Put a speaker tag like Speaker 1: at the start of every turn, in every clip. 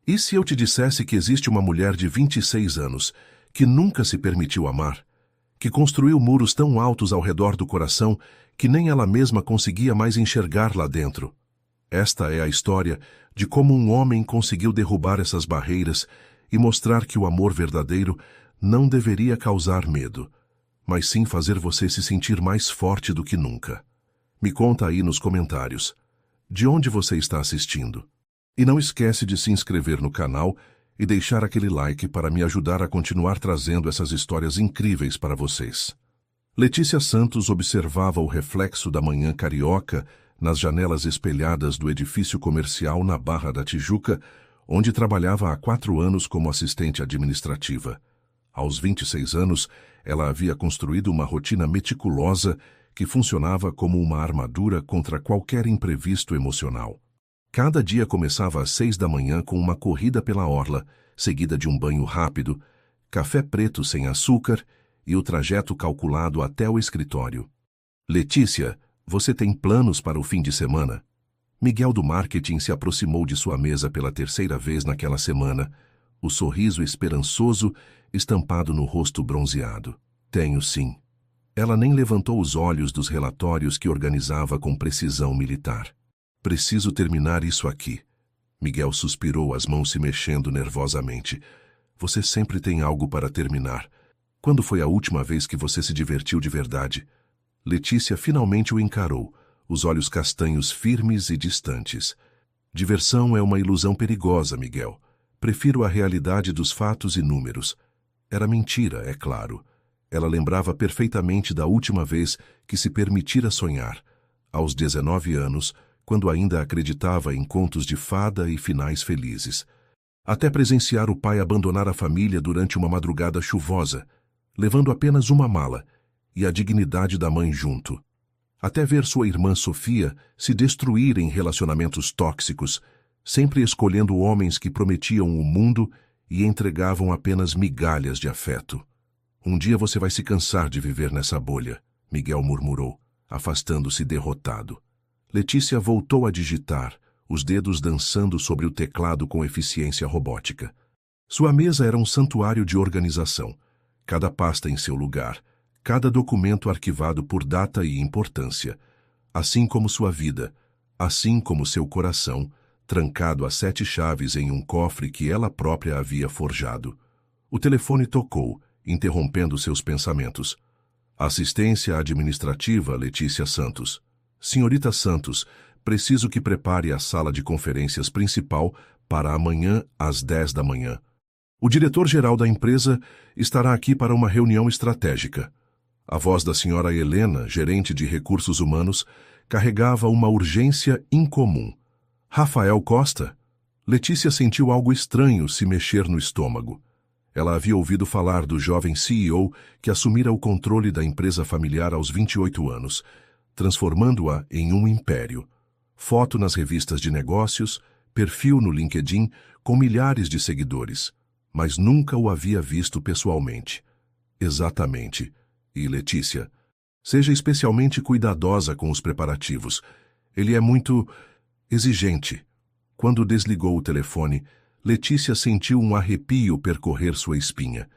Speaker 1: E se eu te dissesse que existe uma mulher de 26 anos, que nunca se permitiu amar, que construiu muros tão altos ao redor do coração que nem ela mesma conseguia mais enxergar lá dentro? Esta é a história de como um homem conseguiu derrubar essas barreiras e mostrar que o amor verdadeiro não deveria causar medo, mas sim fazer você se sentir mais forte do que nunca. Me conta aí nos comentários de onde você está assistindo. E não esquece de se inscrever no canal e deixar aquele like para me ajudar a continuar trazendo essas histórias incríveis para vocês. Letícia Santos observava o reflexo da manhã carioca nas janelas espelhadas do edifício comercial na Barra da Tijuca, onde trabalhava há 4 anos como assistente administrativa. Aos 26 anos, ela havia construído uma rotina meticulosa que funcionava como uma armadura contra qualquer imprevisto emocional. Cada dia começava às 6 da manhã com uma corrida pela orla, seguida de um banho rápido, café preto sem açúcar e o trajeto calculado até o escritório. Letícia, você tem planos para o fim de semana? Miguel do marketing se aproximou de sua mesa pela 3ª vez naquela semana, o sorriso esperançoso estampado no rosto bronzeado. Tenho sim. Ela nem levantou os olhos dos relatórios que organizava com precisão militar. Preciso terminar isso aqui. Miguel suspirou, as mãos se mexendo nervosamente. Você sempre tem algo para terminar. Quando foi a última vez que você se divertiu de verdade? Letícia finalmente o encarou, os olhos castanhos firmes e distantes. Diversão é uma ilusão perigosa, Miguel. Prefiro a realidade dos fatos e números. Era mentira, é claro. Ela lembrava perfeitamente da última vez que se permitira sonhar, aos 19 anos, quando ainda acreditava em contos de fada e finais felizes. Até presenciar o pai abandonar a família durante uma madrugada chuvosa, levando apenas uma mala, e a dignidade da mãe junto. Até ver sua irmã Sofia se destruir em relacionamentos tóxicos, sempre escolhendo homens que prometiam o mundo e entregavam apenas migalhas de afeto. Um dia você vai se cansar de viver nessa bolha, Miguel murmurou, afastando-se derrotado. Letícia voltou a digitar, os dedos dançando sobre o teclado com eficiência robótica. Sua mesa era um santuário de organização, cada pasta em seu lugar, cada documento arquivado por data e importância, assim como sua vida, assim como seu coração, trancado a 7 chaves em um cofre que ela própria havia forjado. O telefone tocou, interrompendo seus pensamentos. Assistência administrativa, Letícia Santos. Senhorita Santos, preciso que prepare a sala de conferências principal para amanhã às 10 da manhã. O diretor-geral da empresa estará aqui para uma reunião estratégica. A voz da senhora Helena, gerente de recursos humanos, carregava uma urgência incomum. Rafael Costa? Letícia sentiu algo estranho se mexer no estômago. Ela havia ouvido falar do jovem CEO que assumira o controle da empresa familiar aos 28 anos, transformando-a em um império. Foto nas revistas de negócios, perfil no LinkedIn com milhares de seguidores, mas nunca o havia visto pessoalmente. Exatamente. E Letícia, seja especialmente cuidadosa com os preparativos. Ele é muito exigente. Quando desligou o telefone, Letícia sentiu um arrepio percorrer sua espinha.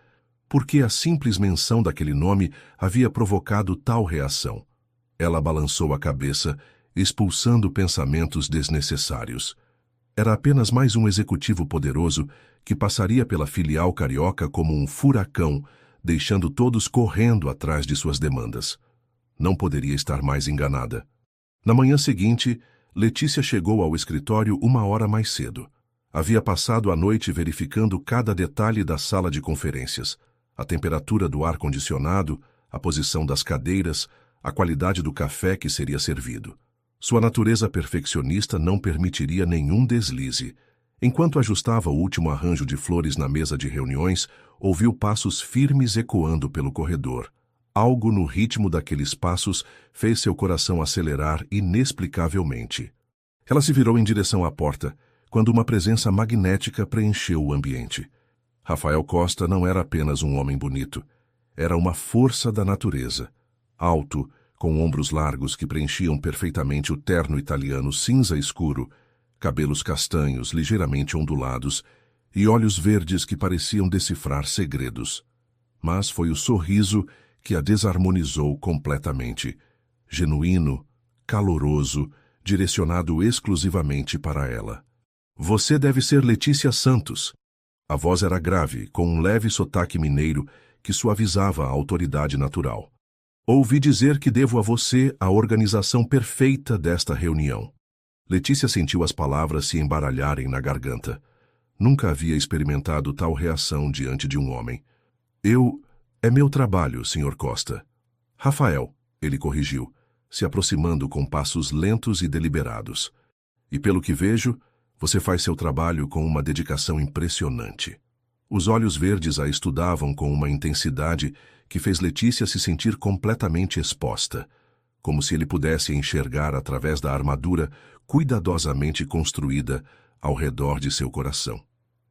Speaker 1: Porque a simples menção daquele nome havia provocado tal reação? Ela balançou a cabeça, expulsando pensamentos desnecessários. Era apenas mais um executivo poderoso que passaria pela filial carioca como um furacão, deixando todos correndo atrás de suas demandas. Não poderia estar mais enganada. Na manhã seguinte, Letícia chegou ao escritório 1 hora mais cedo. Havia passado a noite verificando cada detalhe da sala de conferências, a temperatura do ar-condicionado, a posição das cadeiras, a qualidade do café que seria servido. Sua natureza perfeccionista não permitiria nenhum deslize. Enquanto ajustava o último arranjo de flores na mesa de reuniões, ouviu passos firmes ecoando pelo corredor. Algo no ritmo daqueles passos fez seu coração acelerar inexplicavelmente. Ela se virou em direção à porta, quando uma presença magnética preencheu o ambiente. Rafael Costa não era apenas um homem bonito. Era uma força da natureza. Alto, com ombros largos que preenchiam perfeitamente o terno italiano cinza escuro, cabelos castanhos ligeiramente ondulados e olhos verdes que pareciam decifrar segredos. Mas foi o sorriso que a desarmonizou completamente. Genuíno, caloroso, direcionado exclusivamente para ela. Você deve ser Letícia Santos. A voz era grave, com um leve sotaque mineiro que suavizava a autoridade natural. Ouvi dizer que devo a você a organização perfeita desta reunião. Letícia sentiu as palavras se embaralharem na garganta. Nunca havia experimentado tal reação diante de um homem. É meu trabalho, Sr. Costa. Rafael, ele corrigiu, se aproximando com passos lentos e deliberados. E pelo que vejo, você faz seu trabalho com uma dedicação impressionante. Os olhos verdes a estudavam com uma intensidade que fez Letícia se sentir completamente exposta, como se ele pudesse enxergar através da armadura cuidadosamente construída ao redor de seu coração.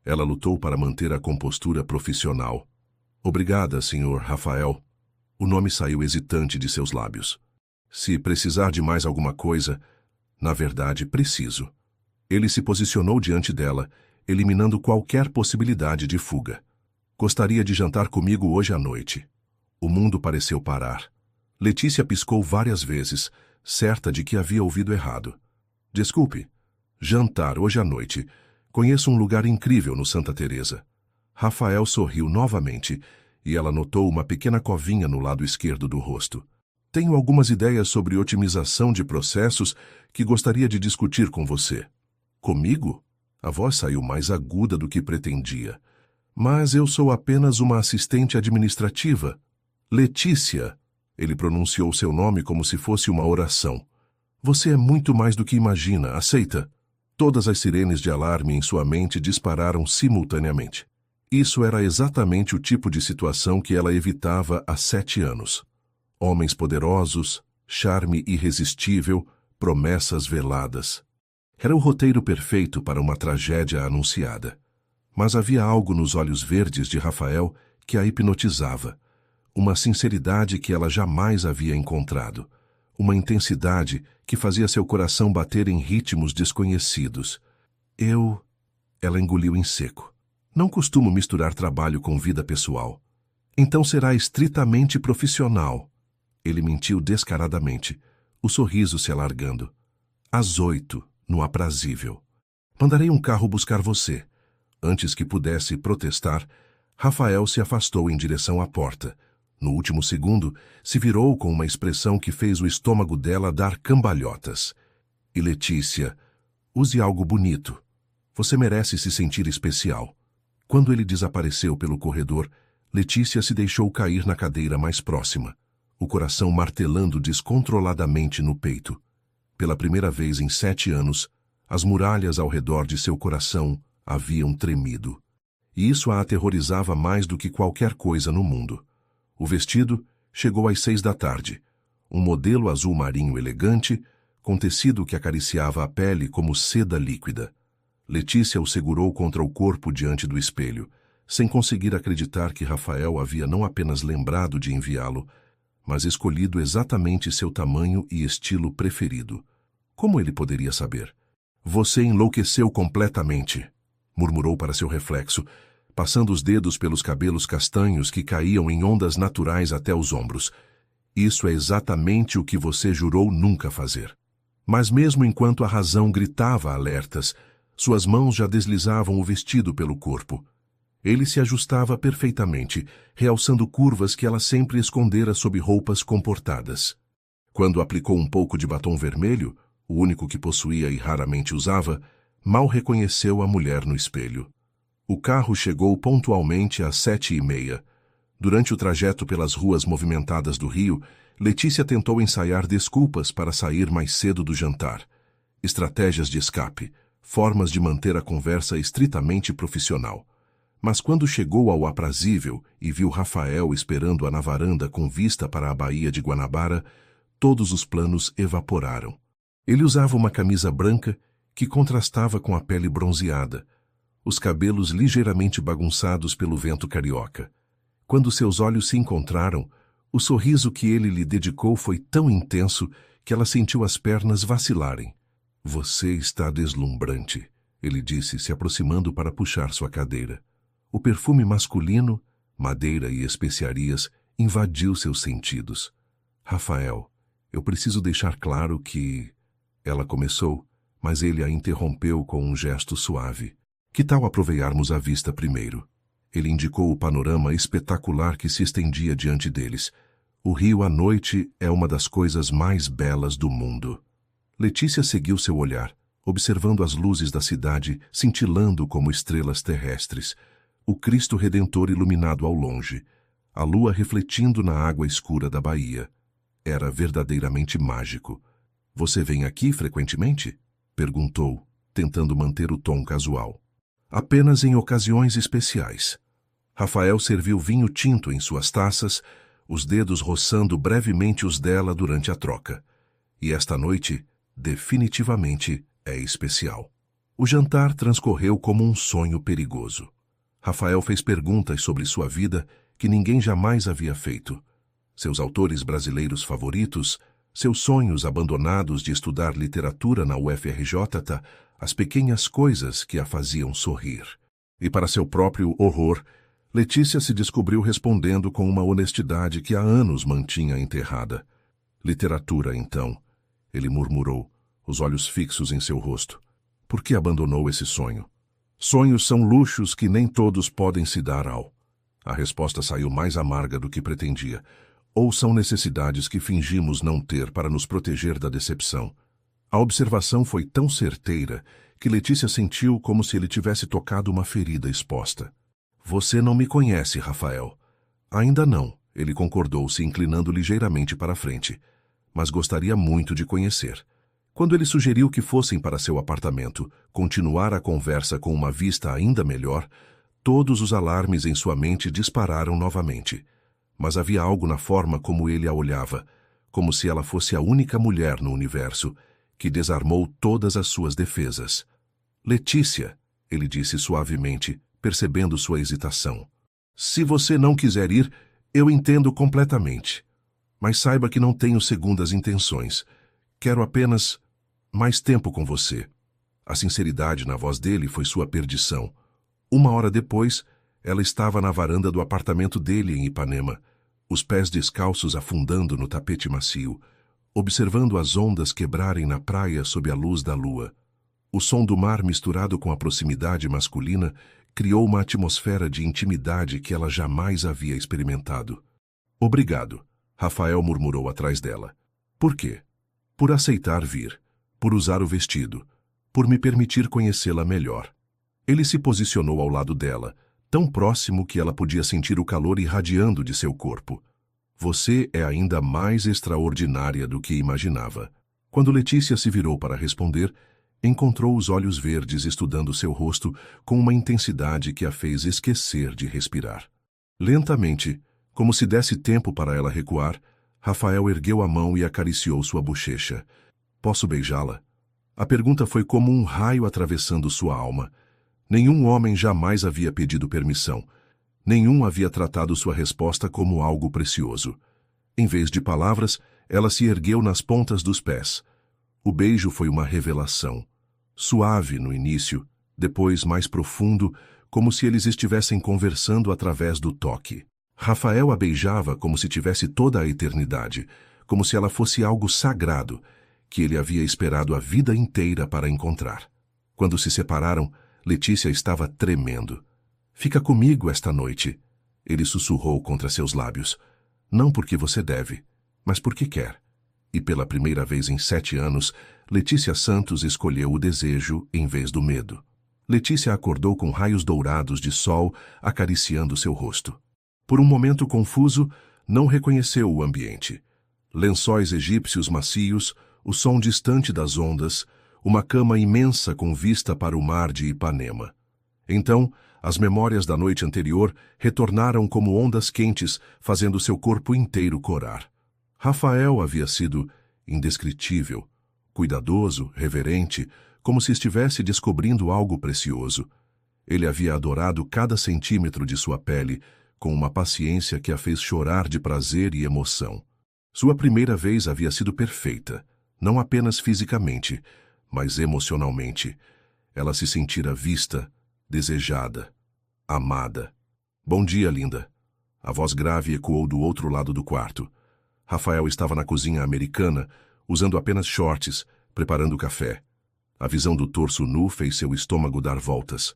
Speaker 1: Ela lutou para manter a compostura profissional. Obrigada, Sr. Rafael. O nome saiu hesitante de seus lábios. Se precisar de mais alguma coisa, na verdade, preciso. Ele se posicionou diante dela, eliminando qualquer possibilidade de fuga. Gostaria de jantar comigo hoje à noite. O mundo pareceu parar. Letícia piscou várias vezes, certa de que havia ouvido errado. Desculpe. Jantar hoje à noite. Conheço um lugar incrível no Santa Teresa. Rafael sorriu novamente e ela notou uma pequena covinha no lado esquerdo do rosto. Tenho algumas ideias sobre otimização de processos que gostaria de discutir com você. Comigo? A voz saiu mais aguda do que pretendia. Mas eu sou apenas uma assistente administrativa. Letícia. Ele pronunciou seu nome como se fosse uma oração. Você é muito mais do que imagina, aceita? Todas as sirenes de alarme em sua mente dispararam simultaneamente. Isso era exatamente o tipo de situação que ela evitava há 7 anos. Homens poderosos, charme irresistível, promessas veladas. Era o roteiro perfeito para uma tragédia anunciada. Mas havia algo nos olhos verdes de Rafael que a hipnotizava. Uma sinceridade que ela jamais havia encontrado. Uma intensidade que fazia seu coração bater em ritmos desconhecidos. Ela engoliu em seco. Não costumo misturar trabalho com vida pessoal. Então será estritamente profissional. Ele mentiu descaradamente, o sorriso se alargando. Às 8, no aprazível. Mandarei um carro buscar você. Antes que pudesse protestar, Rafael se afastou em direção à porta. No último segundo, se virou com uma expressão que fez o estômago dela dar cambalhotas. E Letícia, use algo bonito. Você merece se sentir especial. Quando ele desapareceu pelo corredor, Letícia se deixou cair na cadeira mais próxima, o coração martelando descontroladamente no peito. Pela primeira vez em 7 anos, as muralhas ao redor de seu coração haviam tremido. E isso a aterrorizava mais do que qualquer coisa no mundo. O vestido chegou às 6 da tarde. Um modelo azul marinho elegante, com tecido que acariciava a pele como seda líquida. Letícia o segurou contra o corpo diante do espelho, sem conseguir acreditar que Rafael havia não apenas lembrado de enviá-lo, mas escolhido exatamente seu tamanho e estilo preferido. Como ele poderia saber? Você enlouqueceu completamente, murmurou para seu reflexo, passando os dedos pelos cabelos castanhos que caíam em ondas naturais até os ombros. Isso é exatamente o que você jurou nunca fazer. Mas mesmo enquanto a razão gritava alertas, suas mãos já deslizavam o vestido pelo corpo. Ele se ajustava perfeitamente, realçando curvas que ela sempre escondera sob roupas comportadas. Quando aplicou um pouco de batom vermelho, o único que possuía e raramente usava, mal reconheceu a mulher no espelho. O carro chegou pontualmente às 7h30. Durante o trajeto pelas ruas movimentadas do Rio, Letícia tentou ensaiar desculpas para sair mais cedo do jantar. Estratégias de escape, formas de manter a conversa estritamente profissional. Mas quando chegou ao aprazível e viu Rafael esperando-a na varanda com vista para a Baía de Guanabara, todos os planos evaporaram. Ele usava uma camisa branca que contrastava com a pele bronzeada, os cabelos ligeiramente bagunçados pelo vento carioca. Quando seus olhos se encontraram, o sorriso que ele lhe dedicou foi tão intenso que ela sentiu as pernas vacilarem. Você está deslumbrante, ele disse, se aproximando para puxar sua cadeira. O perfume masculino, madeira e especiarias invadiu seus sentidos. Rafael, eu preciso deixar claro que... Ela começou, mas ele a interrompeu com um gesto suave. Que tal aproveitarmos a vista primeiro? Ele indicou o panorama espetacular que se estendia diante deles. O rio à noite é uma das coisas mais belas do mundo. Letícia seguiu seu olhar, observando as luzes da cidade cintilando como estrelas terrestres, o Cristo Redentor iluminado ao longe, a lua refletindo na água escura da baía. Era verdadeiramente mágico. Você vem aqui frequentemente? Perguntou, tentando manter o tom casual. Apenas em ocasiões especiais. Rafael serviu vinho tinto em suas taças, os dedos roçando brevemente os dela durante a troca. E esta noite, definitivamente, é especial. O jantar transcorreu como um sonho perigoso. Rafael fez perguntas sobre sua vida que ninguém jamais havia feito. Seus autores brasileiros favoritos, seus sonhos abandonados de estudar literatura na UFRJ, as pequenas coisas que a faziam sorrir. E para seu próprio horror, Letícia se descobriu respondendo com uma honestidade que há anos mantinha enterrada. Literatura, então, ele murmurou, os olhos fixos em seu rosto. Por que abandonou esse sonho? Sonhos são luxos que nem todos podem se dar ao... A resposta saiu mais amarga do que pretendia. Ou são necessidades que fingimos não ter para nos proteger da decepção. A observação foi tão certeira que Letícia sentiu como se ele tivesse tocado uma ferida exposta. Você não me conhece, Rafael. Ainda não, ele concordou, se inclinando ligeiramente para a frente. Mas gostaria muito de conhecer. Quando ele sugeriu que fossem para seu apartamento, continuar a conversa com uma vista ainda melhor, todos os alarmes em sua mente dispararam novamente. Mas havia algo na forma como ele a olhava, como se ela fosse a única mulher no universo, que desarmou todas as suas defesas. Letícia, ele disse suavemente, percebendo sua hesitação. Se você não quiser ir, eu entendo completamente. Mas saiba que não tenho segundas intenções. Quero apenas mais tempo com você. A sinceridade na voz dele foi sua perdição. 1 hora depois, ela estava na varanda do apartamento dele em Ipanema, os pés descalços afundando no tapete macio, observando as ondas quebrarem na praia sob a luz da lua. O som do mar misturado com a proximidade masculina criou uma atmosfera de intimidade que ela jamais havia experimentado. Obrigado, Rafael murmurou atrás dela. Por quê? Por aceitar vir, por usar o vestido, por me permitir conhecê-la melhor. Ele se posicionou ao lado dela, tão próximo que ela podia sentir o calor irradiando de seu corpo. Você é ainda mais extraordinária do que imaginava. Quando Letícia se virou para responder, encontrou os olhos verdes estudando seu rosto com uma intensidade que a fez esquecer de respirar. Lentamente, como se desse tempo para ela recuar, Rafael ergueu a mão e acariciou sua bochecha. Posso beijá-la? A pergunta foi como um raio atravessando sua alma. Nenhum homem jamais havia pedido permissão. Nenhum havia tratado sua resposta como algo precioso. Em vez de palavras, ela se ergueu nas pontas dos pés. O beijo foi uma revelação. Suave no início, depois mais profundo, como se eles estivessem conversando através do toque. Rafael a beijava como se tivesse toda a eternidade, como se ela fosse algo sagrado, que ele havia esperado a vida inteira para encontrar. Quando se separaram, Letícia estava tremendo. Fica comigo esta noite, ele sussurrou contra seus lábios. Não porque você deve, mas porque quer. E pela primeira vez em 7 anos, Letícia Santos escolheu o desejo em vez do medo. Letícia acordou com raios dourados de sol acariciando seu rosto. Por um momento confuso, não reconheceu o ambiente. Lençóis egípcios macios, o som distante das ondas, uma cama imensa com vista para o mar de Ipanema. Então, as memórias da noite anterior retornaram como ondas quentes, fazendo seu corpo inteiro corar. Rafael havia sido indescritível, cuidadoso, reverente, como se estivesse descobrindo algo precioso. Ele havia adorado cada centímetro de sua pele, com uma paciência que a fez chorar de prazer e emoção. Sua primeira vez havia sido perfeita, não apenas fisicamente, mas emocionalmente. Ela se sentira vista, desejada, amada. Bom dia, linda. A voz grave ecoou do outro lado do quarto. Rafael estava na cozinha americana, usando apenas shorts, preparando café. A visão do torso nu fez seu estômago dar voltas.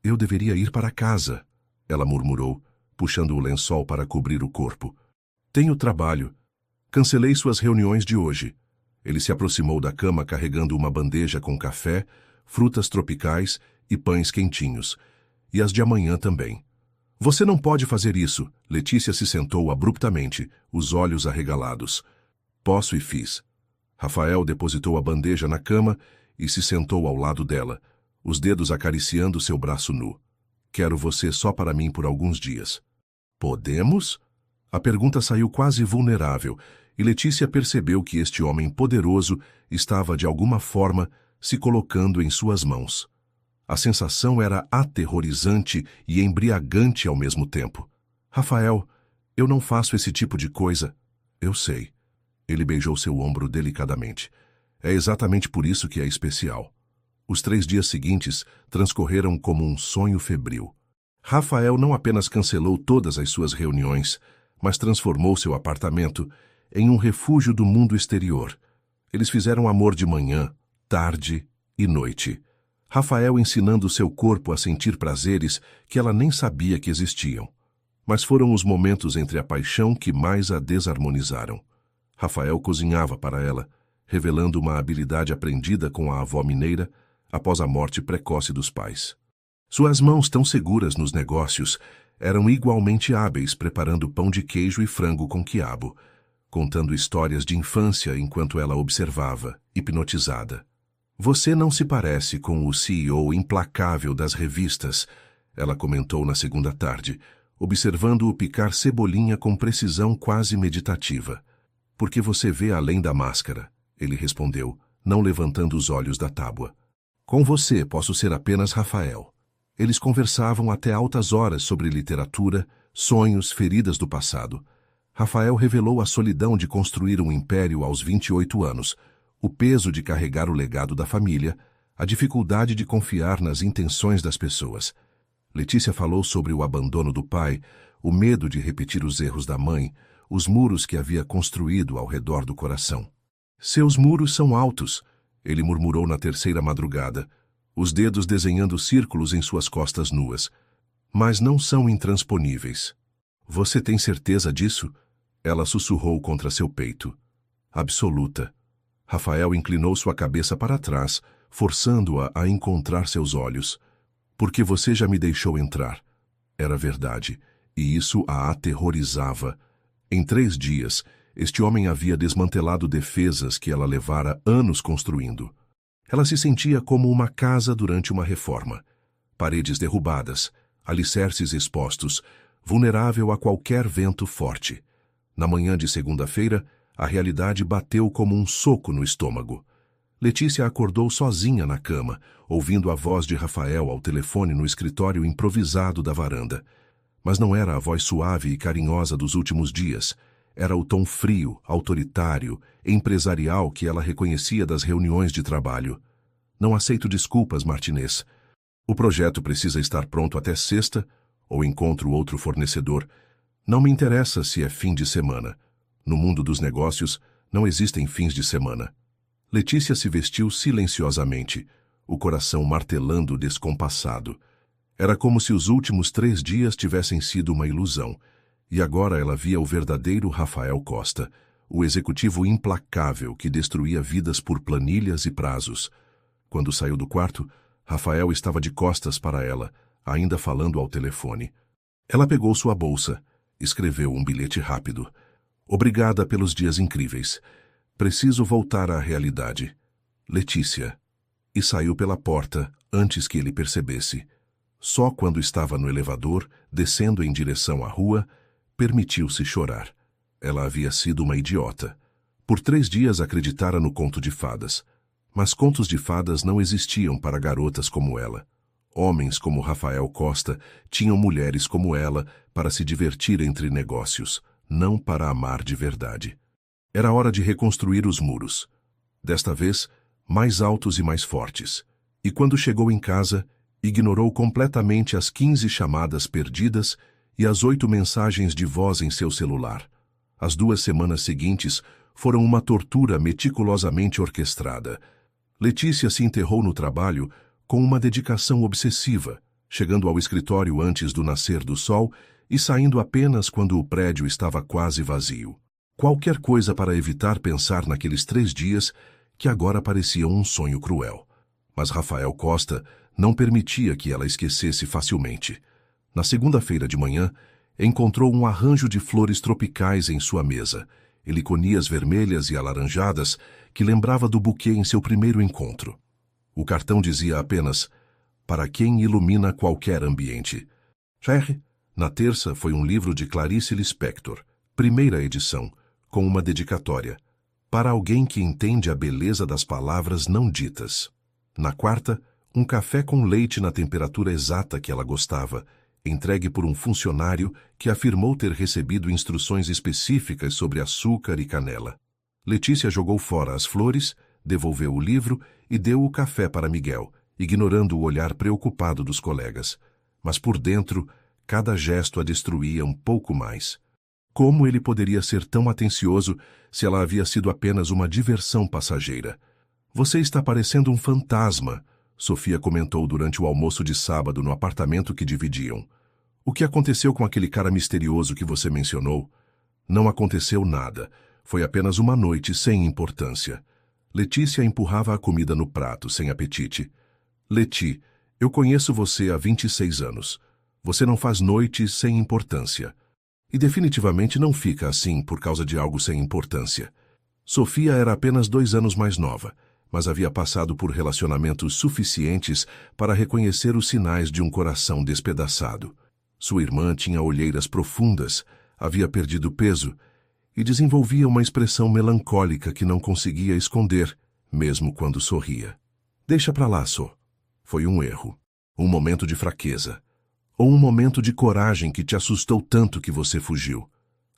Speaker 1: Eu deveria ir para casa, ela murmurou, puxando o lençol para cobrir o corpo. Tenho trabalho. Cancelei suas reuniões de hoje. Ele se aproximou da cama carregando uma bandeja com café, frutas tropicais e pães quentinhos. E as de amanhã também. Você não pode fazer isso. Letícia se sentou abruptamente, os olhos arregalados. Posso e fiz. Rafael depositou a bandeja na cama e se sentou ao lado dela, os dedos acariciando seu braço nu. Quero você só para mim por alguns dias. Podemos? A pergunta saiu quase vulnerável, e Letícia percebeu que este homem poderoso estava, de alguma forma, se colocando em suas mãos. A sensação era aterrorizante e embriagante ao mesmo tempo. Rafael, eu não faço esse tipo de coisa. Eu sei. Ele beijou seu ombro delicadamente. É exatamente por isso que é especial. Os 3 dias seguintes transcorreram como um sonho febril. Rafael não apenas cancelou todas as suas reuniões, mas transformou seu apartamento em um refúgio do mundo exterior. Eles fizeram amor de manhã, tarde e noite. Rafael ensinando seu corpo a sentir prazeres que ela nem sabia que existiam. Mas foram os momentos entre a paixão que mais a desarmonizaram. Rafael cozinhava para ela, revelando uma habilidade aprendida com a avó mineira após a morte precoce dos pais. Suas mãos tão seguras nos negócios eram igualmente hábeis preparando pão de queijo e frango com quiabo, contando histórias de infância enquanto ela observava, hipnotizada. Você não se parece com o CEO implacável das revistas, ela comentou na segunda tarde, observando-o picar cebolinha com precisão quase meditativa. Porque você vê além da máscara, ele respondeu, não levantando os olhos da tábua. Com você posso ser apenas Rafael. Eles conversavam até altas horas sobre literatura, sonhos, feridas do passado. Rafael revelou a solidão de construir um império aos 28 anos, o peso de carregar o legado da família, a dificuldade de confiar nas intenções das pessoas. Letícia falou sobre o abandono do pai, o medo de repetir os erros da mãe, os muros que havia construído ao redor do coração. Seus muros são altos, ele murmurou na terceira madrugada, os dedos desenhando círculos em suas costas nuas. Mas não são intransponíveis. Você tem certeza disso? Ela sussurrou contra seu peito. Absoluta. Rafael inclinou sua cabeça para trás, forçando-a a encontrar seus olhos. Porque você já me deixou entrar. Era verdade, e isso a aterrorizava. Em 3 dias, este homem havia desmantelado defesas que ela levara anos construindo. Ela se sentia como uma casa durante uma reforma. Paredes derrubadas, alicerces expostos, vulnerável a qualquer vento forte. Na manhã de segunda-feira, a realidade bateu como um soco no estômago. Letícia acordou sozinha na cama, ouvindo a voz de Rafael ao telefone no escritório improvisado da varanda. Mas não era a voz suave e carinhosa dos últimos dias. Era o tom frio, autoritário, empresarial que ela reconhecia das reuniões de trabalho. Não aceito desculpas, Martinez. O projeto precisa estar pronto até sexta, ou encontro outro fornecedor. Não me interessa se é fim de semana. No mundo dos negócios, não existem fins de semana. Letícia se vestiu silenciosamente, o coração martelando descompassado. Era como se os últimos 3 dias tivessem sido uma ilusão, e agora ela via o verdadeiro Rafael Costa, o executivo implacável que destruía vidas por planilhas e prazos. Quando saiu do quarto, Rafael estava de costas para ela, ainda falando ao telefone. Ela pegou sua bolsa, escreveu um bilhete rápido. Obrigada pelos dias incríveis. Preciso voltar à realidade. Letícia. E saiu pela porta antes que ele percebesse. Só quando estava no elevador, descendo em direção à rua, permitiu-se chorar. Ela havia sido uma idiota. Por 3 dias acreditara no conto de fadas. Mas contos de fadas não existiam para garotas como ela. Homens como Rafael Costa tinham mulheres como ela para se divertir entre negócios, não para amar de verdade. Era hora de reconstruir os muros. Desta vez, mais altos e mais fortes. E quando chegou em casa, ignorou completamente as 15 chamadas perdidas e as 8 mensagens de voz em seu celular. As 2 semanas seguintes foram uma tortura meticulosamente orquestrada. Letícia se enterrou no trabalho com uma dedicação obsessiva, chegando ao escritório antes do nascer do sol e saindo apenas quando o prédio estava quase vazio. Qualquer coisa para evitar pensar naqueles 3 dias que agora pareciam um sonho cruel. Mas Rafael Costa não permitia que ela esquecesse facilmente. Na segunda-feira de manhã, encontrou um arranjo de flores tropicais em sua mesa, heliconias vermelhas e alaranjadas que lembrava do buquê em seu primeiro encontro. O cartão dizia apenas: para quem ilumina qualquer ambiente. Na terça foi um livro de Clarice Lispector, primeira edição, com uma dedicatória: para alguém que entende a beleza das palavras não ditas. Na quarta, um café com leite na temperatura exata que ela gostava, entregue por um funcionário que afirmou ter recebido instruções específicas sobre açúcar e canela. Letícia jogou fora as flores, devolveu o livro e deu o café para Miguel, ignorando o olhar preocupado dos colegas. Mas por dentro, cada gesto a destruía um pouco mais. Como ele poderia ser tão atencioso se ela havia sido apenas uma diversão passageira? Você está parecendo um fantasma, Sofia comentou durante o almoço de sábado no apartamento que dividiam. O que aconteceu com aquele cara misterioso que você mencionou? Não aconteceu nada. Foi apenas uma noite sem importância. Letícia empurrava a comida no prato, sem apetite. Leti, eu conheço você há 26 anos. Você não faz noites sem importância. E definitivamente não fica assim por causa de algo sem importância. Sofia era apenas 2 anos mais nova, mas havia passado por relacionamentos suficientes para reconhecer os sinais de um coração despedaçado. Sua irmã tinha olheiras profundas, havia perdido peso e desenvolvia uma expressão melancólica que não conseguia esconder, mesmo quando sorria. Deixa pra lá, Sô. Foi um erro, um momento de fraqueza, ou um momento de coragem que te assustou tanto que você fugiu.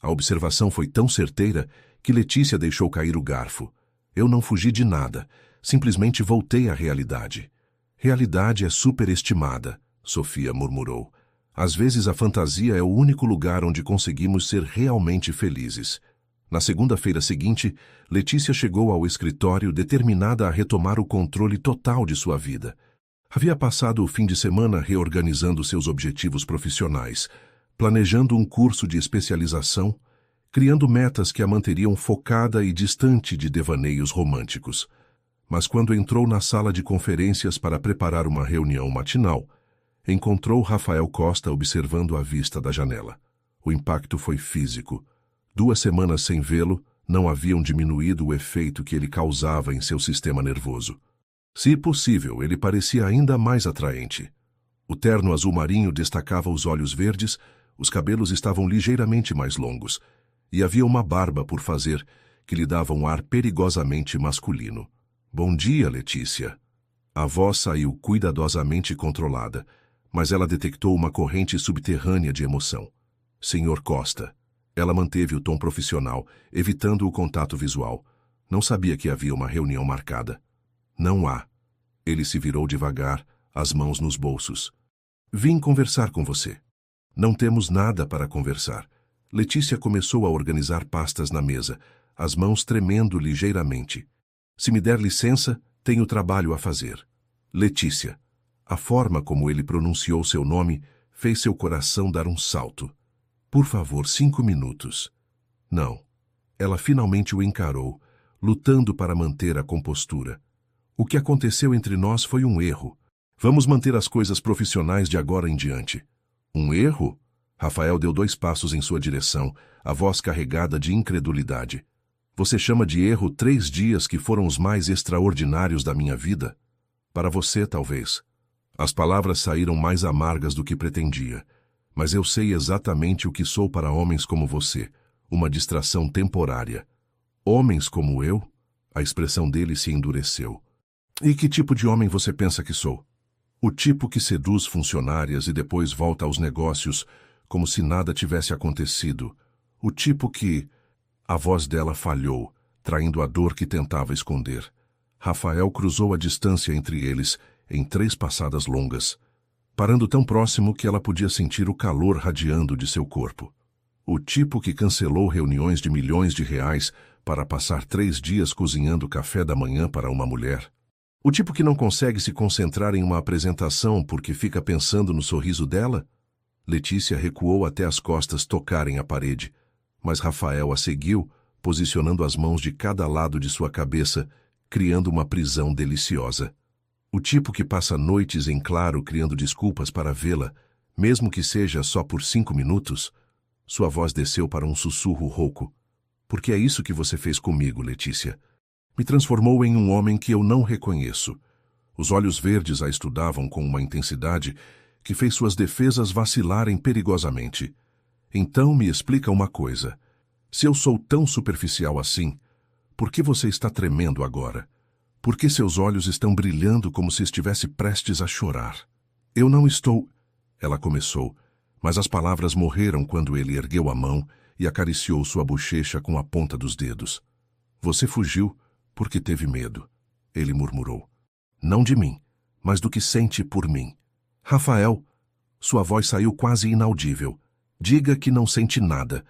Speaker 1: A observação foi tão certeira que Letícia deixou cair o garfo. Eu não fugi de nada, simplesmente voltei à realidade. Realidade é superestimada, Sofia murmurou. Às vezes a fantasia é o único lugar onde conseguimos ser realmente felizes. Na segunda-feira seguinte, Letícia chegou ao escritório determinada a retomar o controle total de sua vida. Havia passado o fim de semana reorganizando seus objetivos profissionais, planejando um curso de especialização, criando metas que a manteriam focada e distante de devaneios românticos. Mas quando entrou na sala de conferências para preparar uma reunião matinal, encontrou Rafael Costa observando à vista da janela. O impacto foi físico. 2 semanas sem vê-lo não haviam diminuído o efeito que ele causava em seu sistema nervoso. Se possível, ele parecia ainda mais atraente. O terno azul marinho destacava os olhos verdes, os cabelos estavam ligeiramente mais longos, e havia uma barba por fazer que lhe dava um ar perigosamente masculino. Bom dia, Letícia. A voz saiu cuidadosamente controlada, mas ela detectou uma corrente subterrânea de emoção. Senhor Costa. Ela manteve o tom profissional, evitando o contato visual. Não sabia que havia uma reunião marcada. Não há. Ele se virou devagar, as mãos nos bolsos. Vim conversar com você. Não temos nada para conversar. Letícia começou a organizar pastas na mesa, as mãos tremendo ligeiramente. Se me der licença, tenho trabalho a fazer. Letícia. A forma como ele pronunciou seu nome fez seu coração dar um salto. Por favor, 5 minutos. Não. Ela finalmente o encarou, lutando para manter a compostura. O que aconteceu entre nós foi um erro. Vamos manter as coisas profissionais de agora em diante. Um erro? Rafael deu 2 passos em sua direção, a voz carregada de incredulidade. Você chama de erro 3 dias que foram os mais extraordinários da minha vida? Para você, talvez. As palavras saíram mais amargas do que pretendia. Mas eu sei exatamente o que sou para homens como você, uma distração temporária. Homens como eu? A expressão dele se endureceu. E que tipo de homem você pensa que sou? O tipo que seduz funcionárias e depois volta aos negócios como se nada tivesse acontecido. O tipo que... A voz dela falhou, traindo a dor que tentava esconder. Rafael cruzou a distância entre eles em 3 passadas longas, parando tão próximo que ela podia sentir o calor radiando de seu corpo. O tipo que cancelou reuniões de milhões de reais para passar 3 dias cozinhando café da manhã para uma mulher. O tipo que não consegue se concentrar em uma apresentação porque fica pensando no sorriso dela? Letícia recuou até as costas tocarem a parede, mas Rafael a seguiu, posicionando as mãos de cada lado de sua cabeça, criando uma prisão deliciosa. O tipo que passa noites em claro criando desculpas para vê-la, mesmo que seja só por 5 minutos. Sua voz desceu para um sussurro rouco. Porque é isso que você fez comigo, Letícia. Me transformou em um homem que eu não reconheço. Os olhos verdes a estudavam com uma intensidade que fez suas defesas vacilarem perigosamente. Então me explica uma coisa. Se eu sou tão superficial assim, por que você está tremendo agora? Por que seus olhos estão brilhando como se estivesse prestes a chorar? Eu não estou... Ela começou, mas as palavras morreram quando ele ergueu a mão e acariciou sua bochecha com a ponta dos dedos. Você fugiu porque teve medo, ele murmurou. Não de mim, mas do que sente por mim. Rafael, sua voz saiu quase inaudível. Diga que não sente nada.